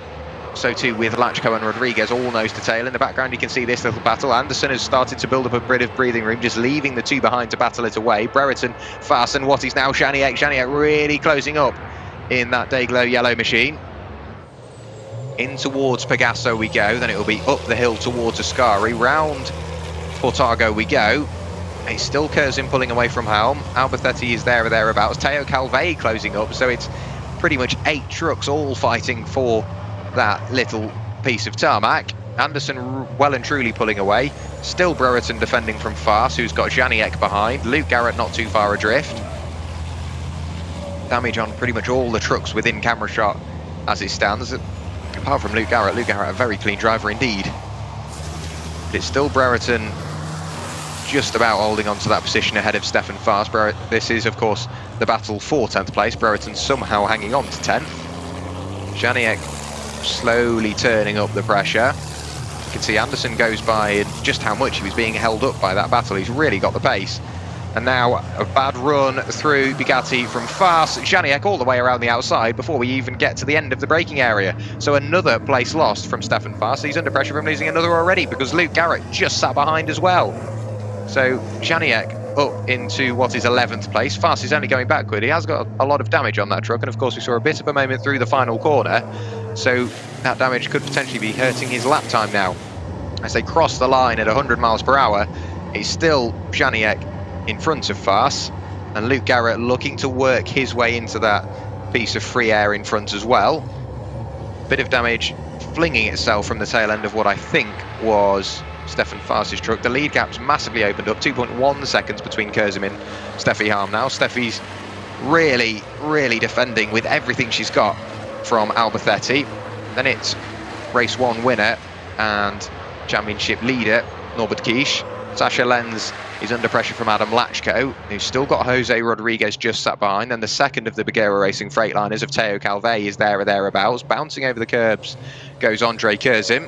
So too with Lachko and Rodriguez, all nose to tail. In the background, you can see this little battle. Anderson has started to build up a bit of breathing room, just leaving the 2 behind to battle it away. Brereton, Fast, and what is now Janiek. Janiek really closing up in that Dayglow yellow machine. In towards Pegaso we go, then it will be up the hill towards Ascari, round Portago we go. It's still Kurzim pulling away from Helm. Alberthetti is there or thereabouts. Teo Calvé closing up, so it's pretty much 8 trucks all fighting for that little piece of tarmac. Anderson well and truly pulling away. Still Brereton defending from Fars, who's got Janiek behind. Luke Garrett not too far adrift. Damage on pretty much all the trucks within camera shot as it stands. Apart from Luke Garrett, a very clean driver indeed. But it's still Brereton just about holding on to that position ahead of Stefan Fars. This is, of course, the battle for 10th place. Brereton somehow hanging on to 10th. Janiek slowly turning up the pressure. You can see Anderson goes by and just how much he was being held up by that battle. He's really got the pace. And now a bad run through Bugatti from Fars. Janiek all the way around the outside before we even get to the end of the braking area. So another place lost from Stefan Fars. He's under pressure from losing another already because Luke Garrett just sat behind as well. So Janiek up into what is 11th place. Fars is only going backward. He has got a lot of damage on that truck. And of course we saw a bit of a moment through the final corner. So that damage could potentially be hurting his lap time now. As they cross the line at 100 miles per hour, it's still Janiek in front of Fars, and Luke Garrett looking to work his way into that piece of free air in front as well. Bit of damage flinging itself from the tail end of what I think was Stefan Fars' truck. The lead gap's massively opened up, 2.1 seconds between Kurzim and Steffi Halm now. Steffi's really defending with everything she's got from Alberthetti. Then it's race 1 winner and championship leader Norbert Quiche. Sasha Lenz is under pressure from Adam Lachko, who's still got Jose Rodriguez just sat behind. And the second of the Bagheera Racing Freightliners of Teo Calvé is there or thereabouts. Bouncing over the curbs goes Andre Kurzim.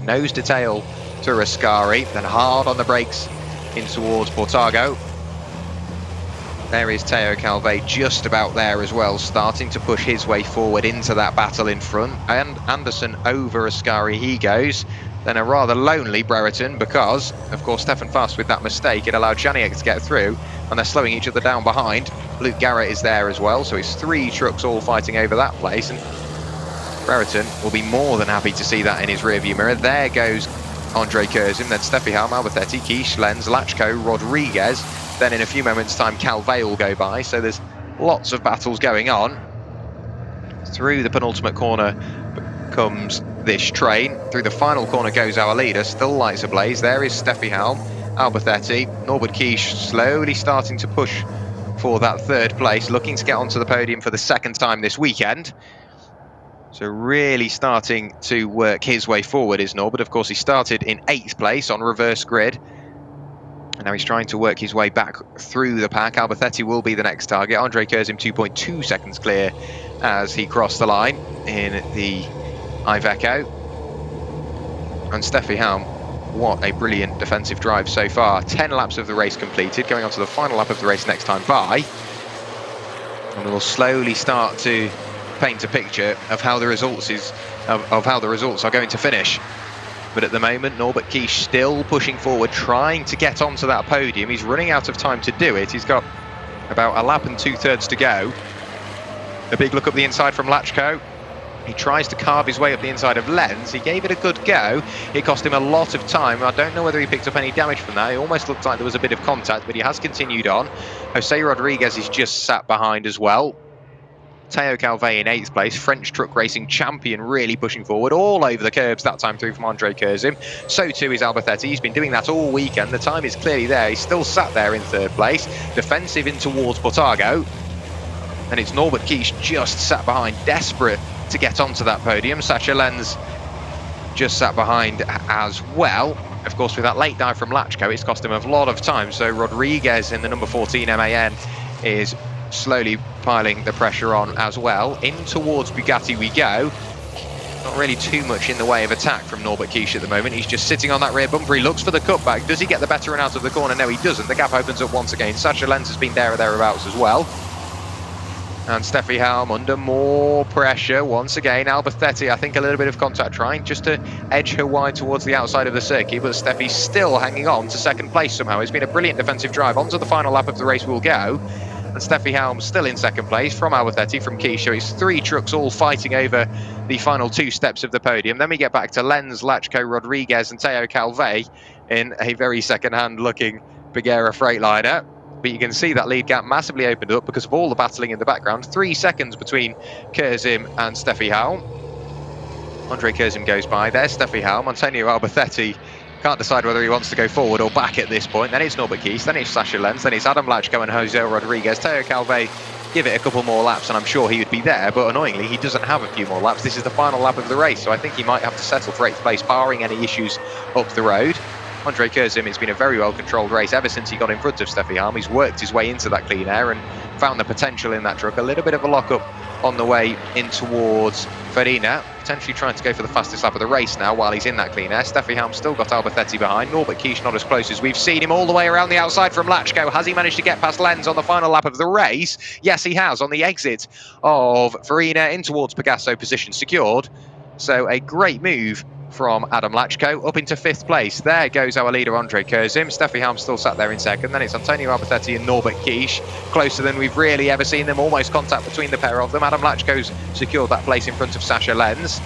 Nose to tail through Ascari, then hard on the brakes in towards Portago. There is Teo Calvé just about there as well, starting to push his way forward into that battle in front. And Anderson over Ascari he goes. Then a rather lonely Brereton because, of course, Stefan Fars with that mistake, it allowed Janiek to get through, and they're slowing each other down behind. Luke Garrett is there as well, so it's 3 trucks all fighting over that place, and Brereton will be more than happy to see that in his rearview mirror. There goes Andre Kurzim, then Steffi Halm, Alberthetti, Quiche, Lenz, Lachko, Rodriguez. Then in a few moments' time, Calvé will go by, so there's lots of battles going on. Through the penultimate corner comes this train. Through the final corner goes our leader, still lights ablaze. There is Steffi Halm, Alberthetti, Norbert Quiche slowly starting to push for that 3rd place, looking to get onto the podium for the 2nd time this weekend. So really starting to work his way forward is Norbert. Of course, he started in 8th place on reverse grid. And now he's trying to work his way back through the pack. Alberthetti will be the next target. Andre Kurzim 2.2 seconds clear as he crossed the line in the Iveco. And Steffi Halm, what a brilliant defensive drive so far. 10 laps of the race completed, going on to the final lap of the race next time by. And we'll slowly start to paint a picture of how the results are going to finish. But at the moment, Norbert Quiche still pushing forward, trying to get onto that podium. He's running out of time to do it. He's got about a lap and 2/3 to go. A big look up the inside from Lachko. He tries to carve his way up the inside of Lenz. He gave it a good go. It cost him a lot of time. I don't know whether he picked up any damage from that. It almost looked like there was a bit of contact, but he has continued on. Jose Rodriguez is just sat behind as well. Teo Calvé in 8th place, French truck racing champion, really pushing forward all over the curbs that time through from Andre Kurzim. So too is Alberthetti. He's been doing that all weekend. The time is clearly there. He's still sat there in 3rd place, defensive in towards Portago. And it's Norbert Quiche just sat behind, desperate to get onto that podium. Sasha Lenz just sat behind as well. Of course, with that late dive from Lachko, it's cost him a lot of time. So Rodriguez in the number 14 MAN is slowly piling the pressure on as well. In towards Bugatti we go. Not really too much in the way of attack from Norbert Kish at the moment. He's just sitting on that rear bumper. He looks for the cutback. Does he get the better run out of the corner? No, he doesn't. The gap opens up once again. Sasha Lenz has been there or thereabouts as well. And Steffi Helm under more pressure once again. Alberthetti, I think a little bit of contact trying just to edge her wide towards the outside of the circuit, but Steffi's still hanging on to second place somehow. It's been a brilliant defensive drive. Onto the final lap of the race we'll go. And Steffi Helm still in second place from Alberthetti, from Kish. So it's 3 trucks all fighting over the final 2 steps of the podium. Then we get back to Lenz, Lachko, Rodriguez and Teo Calvet in a very second-hand looking Bagheera Freightliner. But you can see that lead gap massively opened up because of all the battling in the background. 3 seconds between Kurzim and Steffi Helm. Andre Kurzim goes by. There's Steffi Helm. Antonio Alberthetti can't decide whether he wants to go forward or back at this point. Then it's Norbert Kies, then it's Sasha Lenz, then it's Adam Lachko and Jose Rodriguez. Teo Calvet, give it a couple more laps and I'm sure he would be there, but annoyingly he doesn't have a few more laps. This is the final lap of the race, so I think he might have to settle for 8th place, barring any issues up the road. Andre Kurzim, it's been a very well-controlled race ever since he got in front of Steffi Helm. He's worked his way into that clean air and found the potential in that truck. A little bit of a lock-up on the way in towards Farina, potentially trying to go for the fastest lap of the race now while he's in that clean air. Steffi Helm still got Alberthetti behind. Norbert Kish not as close as we've seen him, all the way around the outside from Lachko. Has he managed to get past Lenz on the final lap of the race? Yes, he has, on the exit of Farina in towards Pegaso, position secured. So a great move from Adam Lachko up into 5th place. There goes our leader Andre Kurzim. Steffi Helm still sat there in 2nd. Then it's Antonio Alberthetti and Norbert Kish, closer than we've really ever seen them. Almost contact between the pair of them. Adam Lachko's secured that place in front of Sasha Lenz.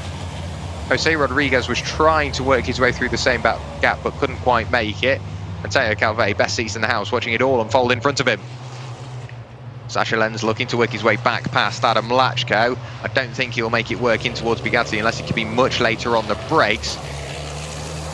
Jose Rodriguez was trying to work his way through the same gap but couldn't quite make it. And Teo Calvet, best seats in the house, watching it all unfold in front of him. Sasha Lenz looking to work his way back past Adam Lachko. I don't think he'll make it work in towards Bugatti unless it could be much later on the brakes.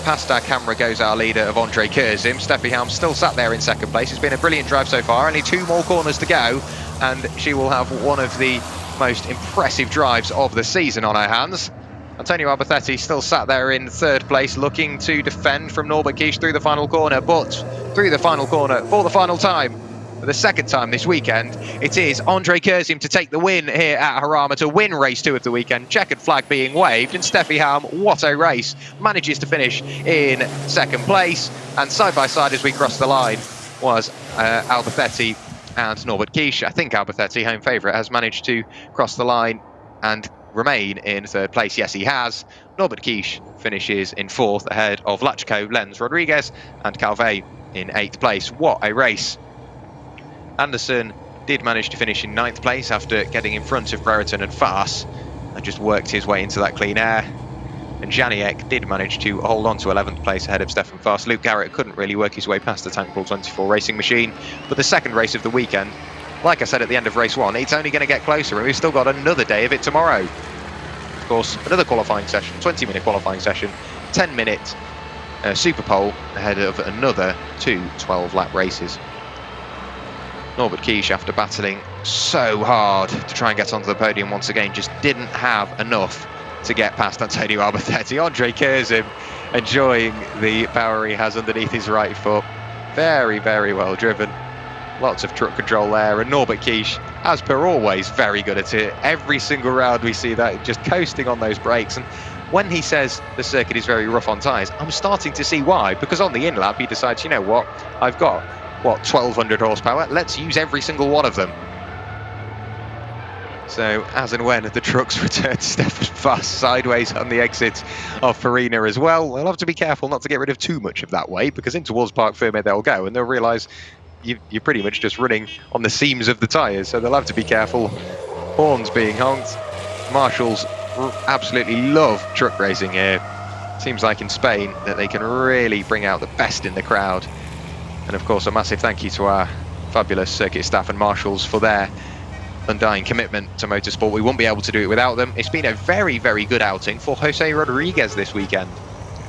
Past our camera goes our leader of Andre Kurzim. Steffi Helm still sat there in 2nd place. It's been a brilliant drive so far. Only 2 more corners to go and she will have one of the most impressive drives of the season on her hands. Antonio Alberthetti still sat there in 3rd place, looking to defend from Norbert Kish through the final corner, but through the final corner for the final time. For the 2nd time this weekend, it is Andre Kurzim to take the win here at Jarama, to win race 2 of the weekend. Checkered flag being waved, and Steffi Helm, what a race, manages to finish in 2nd place. And side by side as we cross the line was Alberthetti and Norbert Kish. I think Alberthetti, home favourite, has managed to cross the line and remain in 3rd place. Yes, he has. Norbert Kish finishes in 4th ahead of Lachko, Lenz, Rodriguez and Calvet in 8th place. What a race. Anderson did manage to finish in 9th place after getting in front of Brereton and Faas and just worked his way into that clean air. And Janiek did manage to hold on to 11th place ahead of Stefan Faas. Luke Garrett couldn't really work his way past the Tank Pool 24 racing machine. But the 2nd race of the weekend, like I said at the end of race 1, it's only going to get closer and we've still got another day of it tomorrow. Of course, another qualifying session, 20-minute qualifying session, 10-minute Super Pole ahead of another 2 12-lap races. Norbert Kish, after battling so hard to try and get onto the podium once again, just didn't have enough to get past Antonio Alberthetti. Andre Kurzim enjoying the power he has underneath his right foot. Very, very well driven. Lots of truck control there. And Norbert Kish, as per always, very good at it. Every single round we see that, just coasting on those brakes. And when he says the circuit is very rough on tyres, I'm starting to see why. Because on the in-lap, he decides, you know what, I've got 1,200 horsepower, let's use every single one of them. So as and when the trucks return to Stefan Faas sideways on the exit of Farina as well, they'll have to be careful not to get rid of too much of that weight, because in towards Parc Fermé they'll go and they'll realise you're pretty much just running on the seams of the tyres, so they'll have to be careful. Horns being honked. Marshals absolutely love truck racing here. Seems like in Spain that they can really bring out the best in the crowd. And of course, a massive thank you to our fabulous circuit staff and marshals for their undying commitment to motorsport. We won't be able to do it without them. It's been a very, very good outing for Jose Rodriguez this weekend.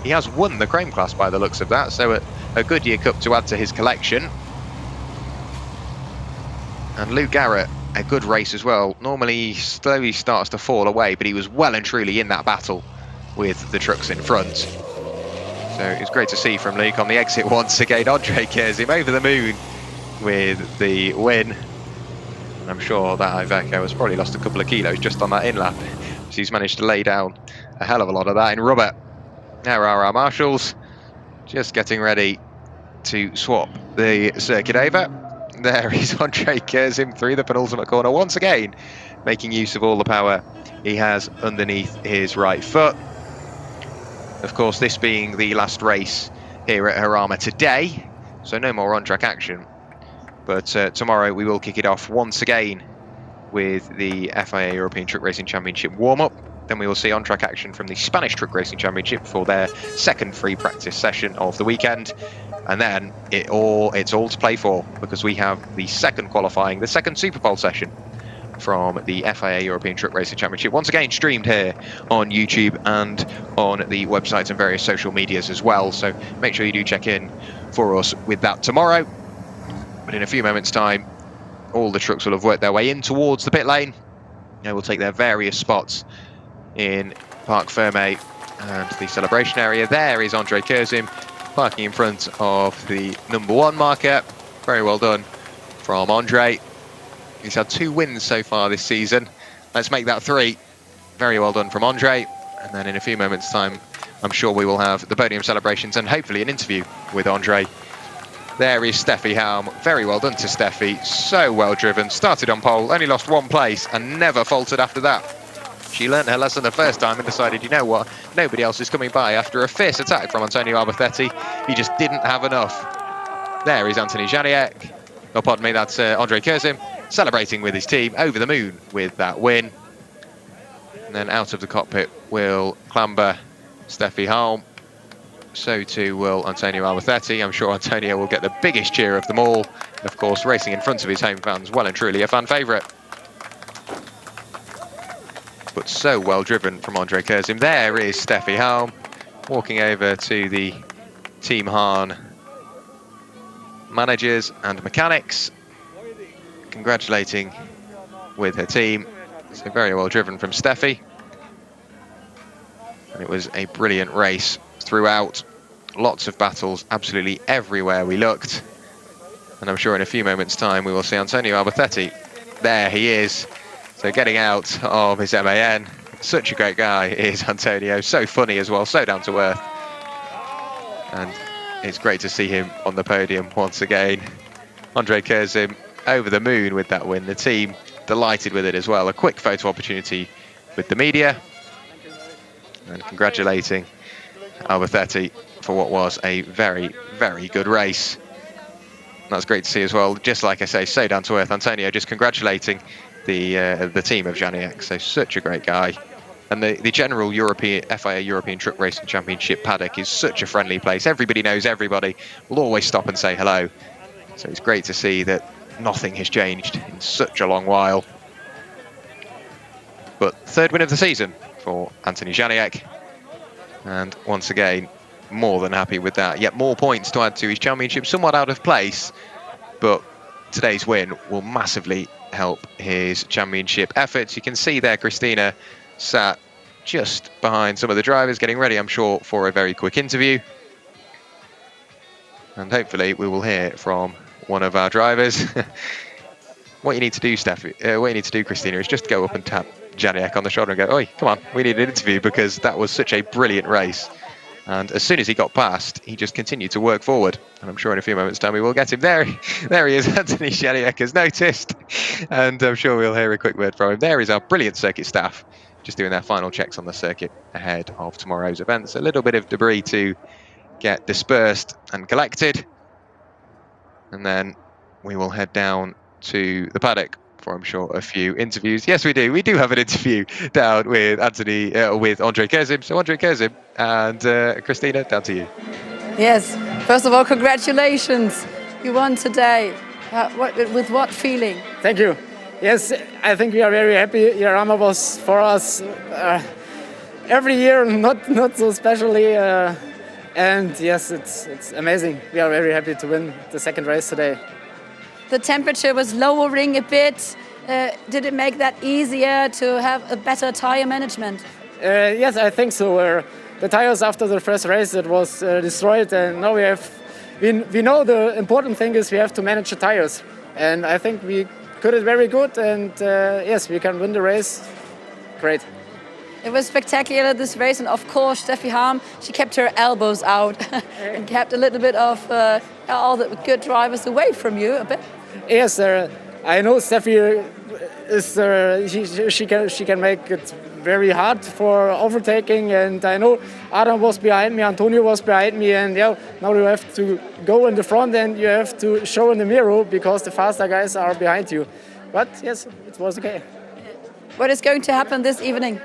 He has won the Chrome class by the looks of that, so a Goodyear Cup to add to his collection. And Luke Garrett, a good race as well. Normally he slowly starts to fall away, but he was well and truly in that battle. with the trucks in front. So it's great to see from Luke on the exit once again. Andre Kurzim over the moon with the win. And I'm sure that Iveco has probably lost a couple of kilos just on that in-lap. So he's managed to lay down a hell of a lot of that in rubber. Now are our marshals just getting ready to swap the circuit over. There is Andre Kurzim through the penultimate corner once again, making use of all the power he has underneath his right foot. Of course, this being the last race here at Jarama today, so no more on-track action. But tomorrow we will kick it off once again with the FIA European Truck Racing Championship warm-up. Then we will see on-track action from the Spanish Truck Racing Championship for their second free practice session of the weekend. And then it's all to play for, because we have the second qualifying, the second Super Bowl session from the FIA European Truck Racing Championship. Once again, streamed here on YouTube and on the websites and various social medias as well. So make sure you do check in for us with that tomorrow. But in a few moments' time, all the trucks will have worked their way in towards the pit lane. They will take their various spots in Parc Fermé and the celebration area. There is Andre Kurzim parking in front of the #1 marker. Very well done from Andre. He's had 2 wins so far this season. Let's make that 3. Very well done from Andre. And then in a few moments' time, I'm sure we will have the podium celebrations and hopefully an interview with Andre. There is Steffi Helm. Very well done to Steffi. So well driven. Started on pole, only lost 1 place and never faltered after that. She learnt her lesson the first time and decided, you know what, nobody else is coming by. After a fierce attack from Antonio Albacete, he just didn't have enough. There is Anthony Janiak. Oh, pardon me, that's Andre Kurzim, celebrating with his team, over the moon with that win. And then out of the cockpit will clamber Steffi Helm. So too will Antonio Albacete. I'm sure Antonio will get the biggest cheer of them all. Of course, racing in front of his home fans, well and truly a fan favourite. But so well driven from Andre Kurzim. There is Steffi Helm walking over to the Team Hahn managers and mechanics, congratulating with her team. So very well driven from Steffi. And it was a brilliant race throughout. Lots of battles absolutely everywhere we looked. And I'm sure in a few moments' time we will see Antonio Albacete. There he is. So getting out of his MAN. Such a great guy is Antonio. So funny as well, so down to earth. And it's great to see him on the podium once again. Andre Kurzim over the moon with that win. The team delighted with it as well. A quick photo opportunity with the media. And congratulating Albacete for what was a very, very good race. That's great to see as well. Just like I say, so down to earth. Antonio just congratulating the team of Janiak. So such a great guy. And the general FIA European Truck Racing Championship paddock is such a friendly place. Everybody knows everybody. We'll always stop and say hello. So it's great to see that nothing has changed in such a long while. But 3rd win of the season for Anthony Janiak. And once again, more than happy with that. Yet more points to add to his championship. Somewhat out of place, but today's win will massively help his championship efforts. You can see there Christina sat just behind some of the drivers, getting ready, I'm sure, for a very quick interview. And hopefully we will hear from one of our drivers. What you need to do, Steffi, what you need to do, Christina, is just go up and tap Janiak on the shoulder and go, oi, come on, we need an interview, because that was such a brilliant race. And as soon as he got past, he just continued to work forward. And I'm sure in a few moments' time we will get him. There he is, Anthony Janiak has noticed. And I'm sure we'll hear a quick word from him. There is our brilliant circuit staff, just doing their final checks on the circuit ahead of tomorrow's events. A little bit of debris to get dispersed and collected. And then we will head down to the paddock for, I'm sure, a few interviews. Yes, we do. We do have an interview down with with Andre Kurzim. So Andre Kurzim and Christina, down to you. Yes. First of all, congratulations. You won today. With what feeling? Thank you. Yes, I think we are very happy. Jarama was for us every year, not so specially. And yes, it's amazing. We are very happy to win the 2nd race today. The temperature was lowering a bit. Did it make that easier to have a better tire management? Yes, I think so. The tires after the first race, it was destroyed, and now we know the important thing is we have to manage the tires, and I think we could it very good, and yes, we can win the race. Great. It was spectacular, this race, and of course Steffi Harm, she kept her elbows out and kept a little bit of all the good drivers away from you a bit. Yes, I know Steffi is she can make it very hard for overtaking, and I know Adam was behind me, Antonio was behind me, and yeah, now you have to go in the front and you have to show in the mirror because the faster guys are behind you. But yes, it was okay. What is going to happen this evening?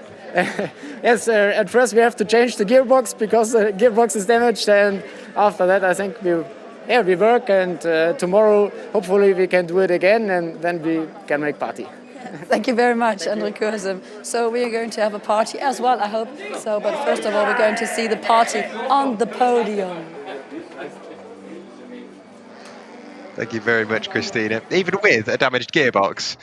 Yes, at first we have to change the gearbox because the gearbox is damaged, and after that I think we work, and tomorrow hopefully we can do it again, and then we can make party. Thank you very much, Andre Kurzem. So we are going to have a party as well, I hope so, but first of all we're going to see the party on the podium. Thank you very much, Christina. Even with a damaged gearbox,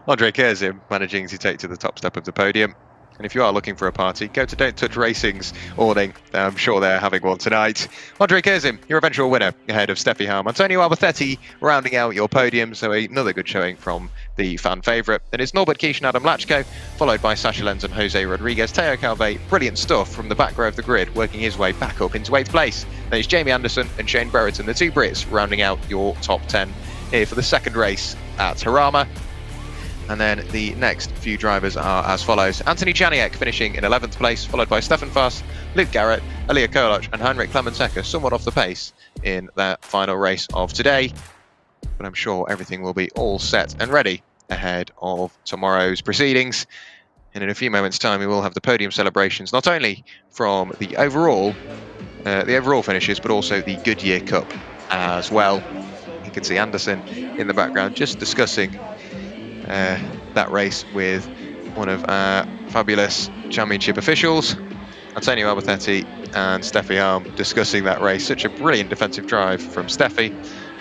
Andre Kurzem managing to take to the top step of the podium. And if you are looking for a party, go to Don't Touch Racing's awning. I'm sure they're having one tonight. Andre Kurzem, your eventual winner, ahead of Steffi Harm. Antonio Albacete rounding out your podium, so another good showing from the fan favourite. Then it's Norbert Kish and Adam Lachko, followed by Sasha Lenz and Jose Rodriguez. Teo Calvet, brilliant stuff from the back row of the grid, working his way back up into 8th place. Then it's Jamie Anderson and Shane Brereton, the two Brits, rounding out your top 10 here for the second race at Jarama. And then the next few drivers are as follows. Anthony Janiak finishing in 11th place, followed by Stefan Fass, Luke Garrett, Elia Koloc and Heinrich Clemenseca, somewhat off the pace in that final race of today. But I'm sure everything will be all set and ready ahead of tomorrow's proceedings. And in a few moments' time, we will have the podium celebrations, not only from the overall finishes, but also the Goodyear Cup as well. You can see Anderson in the background just discussing that race with one of our fabulous championship officials, Antonio Albacete and Steffi Harm, discussing that race. Such a brilliant defensive drive from Steffi,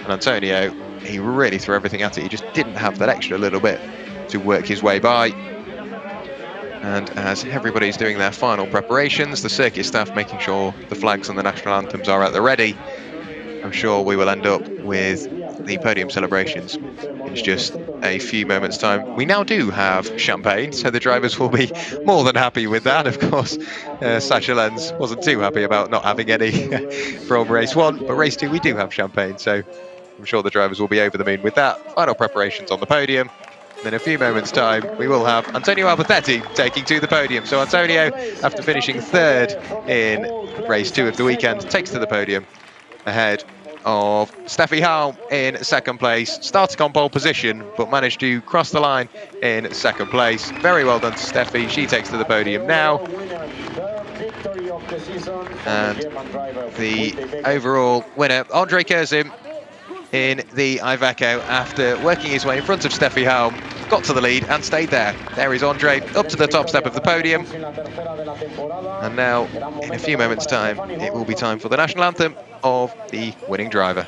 and Antonio, he really threw everything at it. He just didn't have that extra little bit to work his way by. And as everybody's doing their final preparations, the circuit staff making sure the flags and the national anthems are at the ready, I'm sure we will end up with the podium celebrations in just a few moments' time. We now do have champagne, so the drivers will be more than happy with that. Of course, Sasha Lenz wasn't too happy about not having any from race 1, but race 2 we do have champagne, so I'm sure the drivers will be over the moon with that. Final preparations on the podium. And in a few moments' time, we will have Antonio Albacete taking to the podium. So Antonio, after finishing 3rd in race 2 of the weekend, takes to the podium ahead of Steffi Harm in 2nd place, starting on pole position, but managed to cross the line in 2nd place. Very well done to Steffi. She takes to the podium now. And the overall winner, Andre Kurzem, in the Iveco, after working his way in front of Steffi Harm, got to the lead and stayed there. There is Andre up to the top step of the podium. And now, in a few moments' time, it will be time for the national anthem of the winning driver.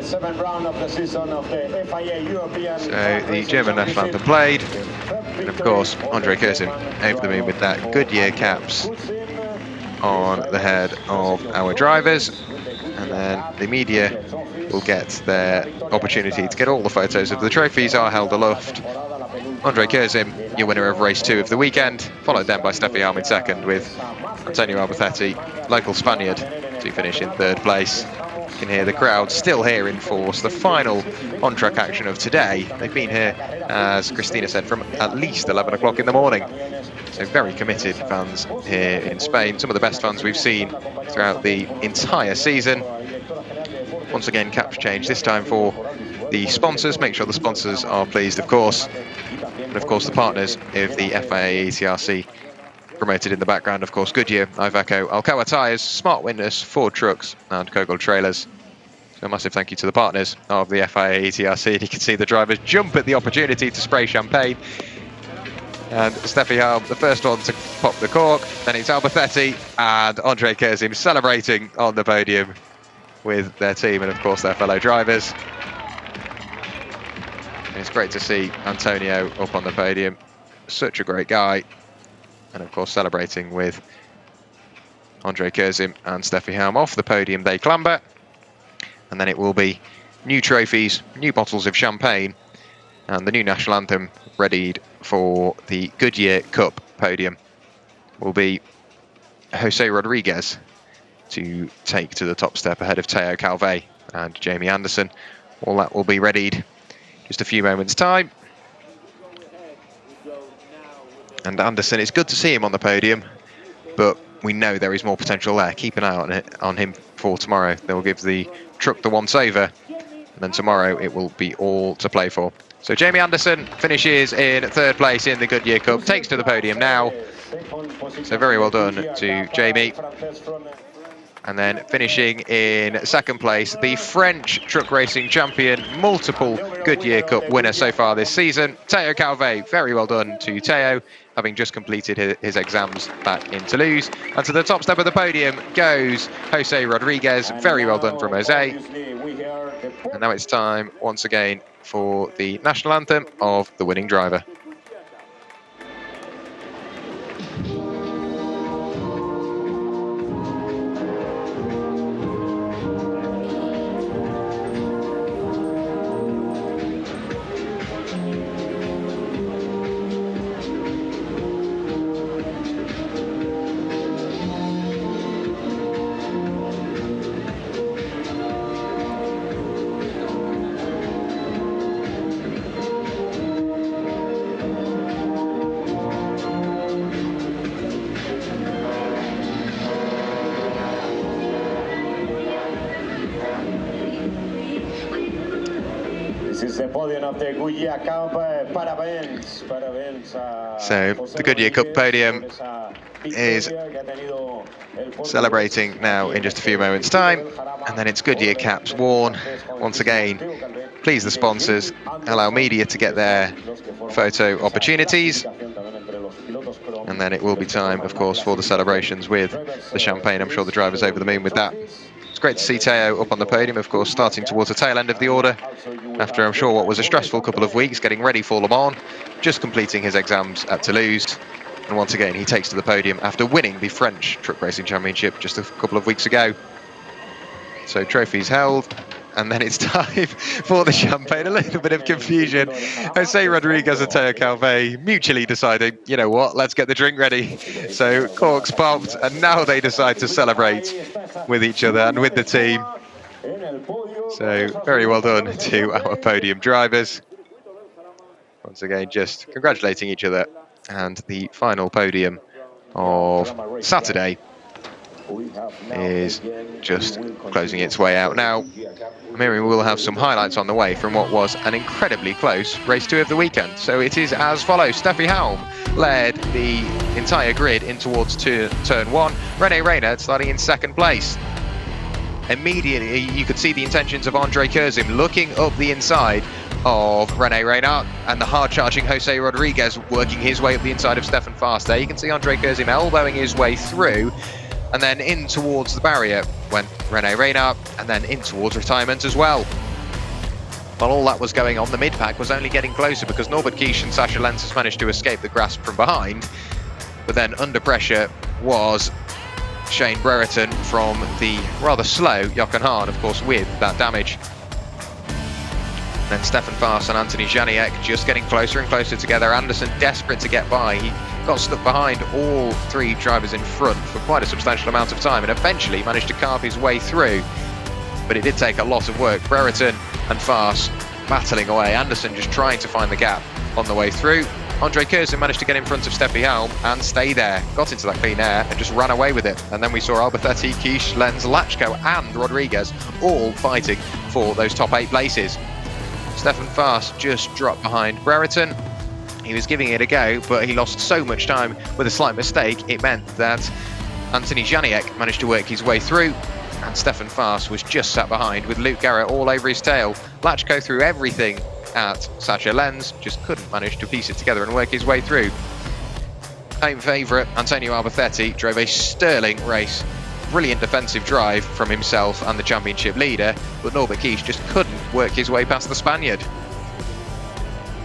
So the German national anthem played, and of course Andre Kurzem over the moon with that Goodyear caps on the head of our drivers, and then the media will get their opportunity to get all the photos of the trophies are held aloft. Andre Kurzem, your winner of race 2 of the weekend, followed then by Steffi Harm in 2nd, with Antonio Albacete, local Spaniard, to finish in 3rd place. You can hear the crowd still here in force. The final on-track action of today. They've been here, as Christina said, from at least 11 o'clock in the morning. So very committed fans here in Spain. Some of the best fans we've seen throughout the entire season. Once again, cap change, this time for the sponsors. Make sure the sponsors are pleased, of course. And of course, the partners of the FIA ETRC promoted in the background, of course, Goodyear, Iveco, Alcoa Tyres, Smart Witness, Ford Trucks and Kogel Trailers. So a massive thank you to the partners of the FIA ETRC. And you can see the drivers jump at the opportunity to spray champagne. And Steffi Helm, the first one to pop the cork. Then it's Albacete and Andre Kurzim celebrating on the podium with their team and, of course, their fellow drivers. And it's great to see Antonio up on the podium. Such a great guy. And of course, celebrating with Andre Kurzim and Steffi Helm off the podium, they clamber. And then it will be new trophies, new bottles of champagne, and the new national anthem readied for the Goodyear Cup Podium. Will be Jose Rodriguez to take to the top step ahead of Teo Calvé and Jamie Anderson. All that will be readied just a few moments' time. And Anderson, it's good to see him on the podium, but we know there is more potential there. Keep an eye on him for tomorrow. They will give the truck the once-over, and then tomorrow it will be all to play for. So Jamie Anderson finishes in 3rd place in the Goodyear Cup, takes to the podium now. So very well done to Jamie. And then finishing in 2nd place, the French truck racing champion, multiple Goodyear Cup winner so far this season, Teo Calvé. Very well done to Teo, having just completed his exams back in Toulouse. And to the top step of the podium goes Jose Rodriguez. Very well done from Jose. And now it's time once again for the national anthem of the winning driver. the podium of the Goodyear Cup. So the Goodyear Cup Podium is celebrating now in just a few moments' time, and then it's Goodyear caps worn once again. Please the sponsors, allow media to get their photo opportunities, and then it will be time, of course, for the celebrations with the champagne. I'm sure the driver's over the moon with that. It's great to see Teo up on the podium, of course, starting towards the tail end of the order after, I'm sure, what was a stressful couple of weeks, getting ready for Le Mans, just completing his exams at Toulouse. And once again, he takes to the podium after winning the French Truck Racing Championship just a couple of weeks ago. So trophies held, and then it's time for the champagne. A little bit of confusion. Jose Rodriguez and Teo Calvé mutually deciding, you know what, let's get the drink ready. So corks popped, and now they decide to celebrate with each other and with the team. So very well done to our podium drivers. Once again, just congratulating each other. And the final podium of Saturday is just closing its way out now. I'm hearing we will have some highlights on the way from what was an incredibly close race 2 of the weekend. So it is as follows. Steffi Helm led the entire grid in towards turn 1. René Reynard starting in 2nd place. Immediately you could see the intentions of Andre Kurzim looking up the inside of René Reynard, and the hard-charging Jose Rodriguez working his way up the inside of Stefan Fast there. You can see Andre Kurzim elbowing his way through, and then in towards the barrier went René Reynard, and then in towards retirement as well. While all that was going on, the mid-pack was only getting closer because Norbert Kish and Sascha Lenz managed to escape the grasp from behind. But then under pressure was Shane Brereton from the rather slow Jochen Hahn, of course, with that damage. Then Stefan Fast and Anthony Janiek just getting closer and closer together. Anderson desperate to get by. He got stuck behind all 3 drivers in front for quite a substantial amount of time and eventually managed to carve his way through. but it did take a lot of work. Brereton and Fast battling away. Anderson just trying to find the gap on the way through. Andre Curzon managed to get in front of Steffi Helm and stay there, got into that clean air and just ran away with it. And then we saw Alberthetti, Kish, Lenz, Lachko and Rodriguez all fighting for those top 8 places. Stefan Fast just dropped behind Brereton. He was giving it a go, but he lost so much time with a slight mistake. It meant that Anthony Janiek managed to work his way through, and Stefan Fast was just sat behind with Luke Garrett all over his tail. Lachko threw everything at Sacha Lenz, just couldn't manage to piece it together and work his way through. Home favourite Antonio Alberthetti drove a sterling race. Brilliant defensive drive from himself and the championship leader, but Norbert Kish just couldn't work his way past the Spaniard.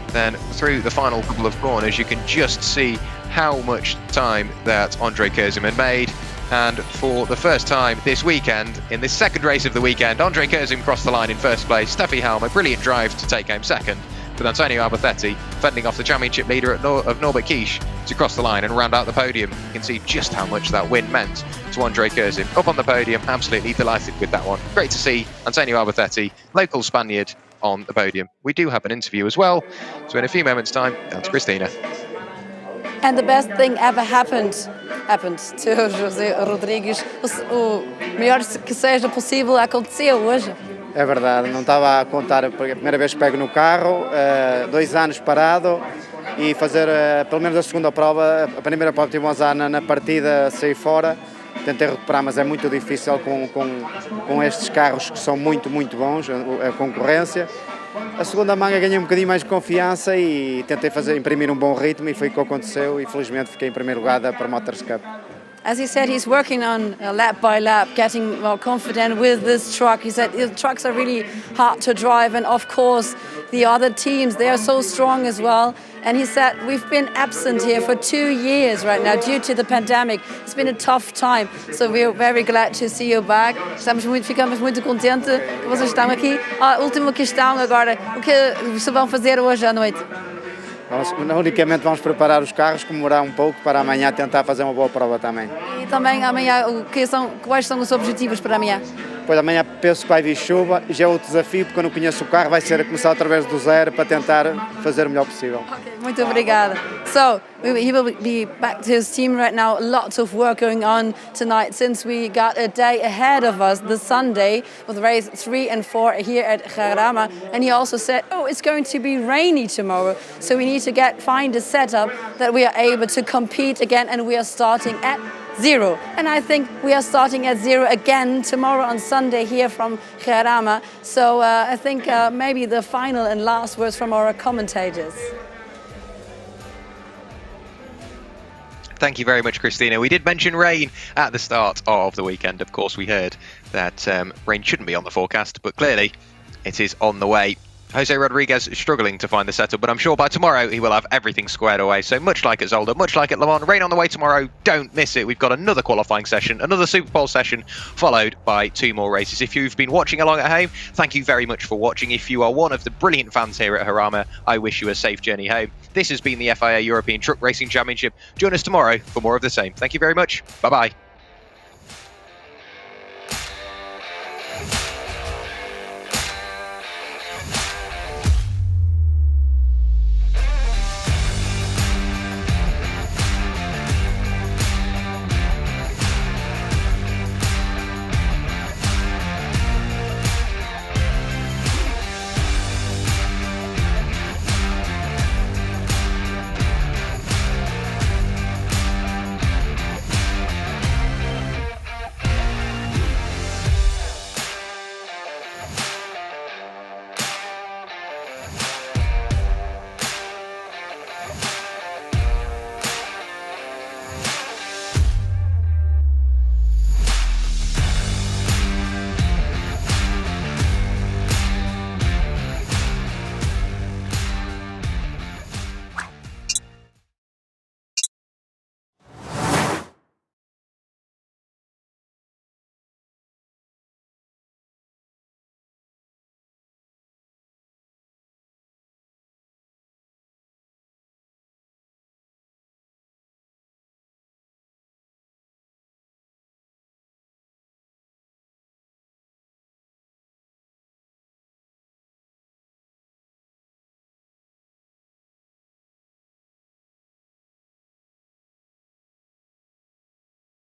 Then through the final couple of corners, you can just see how much time that Andre Curzon had made. And for the first time this weekend, in this second race of the weekend, Andre Curzon crossed the line in first place. Steffi Helm, a brilliant drive to take home second, with Antonio Alberthetti fending off the championship leader of Norbert Kish to cross the line and round out the podium. You can see just how much that win meant to Andre Curzon. Up on the podium, absolutely delighted with that one. Great to see Antonio Alberthetti, local Spaniard, on the podium. We do have an interview as well, so in a few moments' time, down to Christina. And the best thing ever happened to José Rodrigues. O melhor que seja possível aconteceu hoje. É verdade, não estava a contar, porque a primeira vez que pego no carro, 2 anos parado e fazer pelo menos a segunda prova. A primeira prova tive na partida, saí fora, tentei recuperar, mas é muito difícil com estes carros que são muito bons, a concorrência. A segunda manga ganhei um bocadinho mais de confiança e tentei imprimir um bom ritmo e foi o que aconteceu e felizmente fiquei em primeiro lugar da Promoters Cup. As he said, he's working on lap by lap, getting more confident with this truck. He said the trucks are really hard to drive, and of course the other teams, they are so strong as well. And he said, we've been absent here for 2 years right now due to the pandemic. It's been a tough time, so we're very glad to see you back. Ficamos muito contentes que vocês estão aqui. A última questão agora, o que vocês vão fazer hoje à noite? Unicamente vamos preparar os carros, comemorar um pouco para amanhã tentar fazer uma boa prova também. E também amanhã, quais são os objetivos para amanhã? Depois amanhã penso que vai vir chuva e já é outro desafio, porque eu não conheço o carro, vai ser a começar outra vez do zero para tentar fazer o melhor possível. Okay, muito obrigada. So, he will be back to his team right now. Lots of work going on tonight since we got a day ahead of us, the Sunday, with race 3 and 4 here at Jarama. And he also said, it's going to be rainy tomorrow, so we need to find a setup that we are able to compete again, and we are starting at 0. And I think we are starting at 0 again tomorrow on Sunday here from Jarama. So I think maybe the final and last words from our commentators. Thank you very much, Christina. We did mention rain at the start of the weekend. Of course, we heard that rain shouldn't be on the forecast, but clearly it is on the way. Jose Rodriguez is struggling to find the setup, but I'm sure by tomorrow he will have everything squared away. So much like at Zolder, much like at Le Mans, rain on the way tomorrow. Don't miss it. We've got another qualifying session, another Superpole session, followed by 2 more races. If you've been watching along at home, thank you very much for watching. If you are one of the brilliant fans here at Jarama, I wish you a safe journey home. This has been the FIA European Truck Racing Championship. Join us tomorrow for more of the same. Thank you very much. Bye-bye.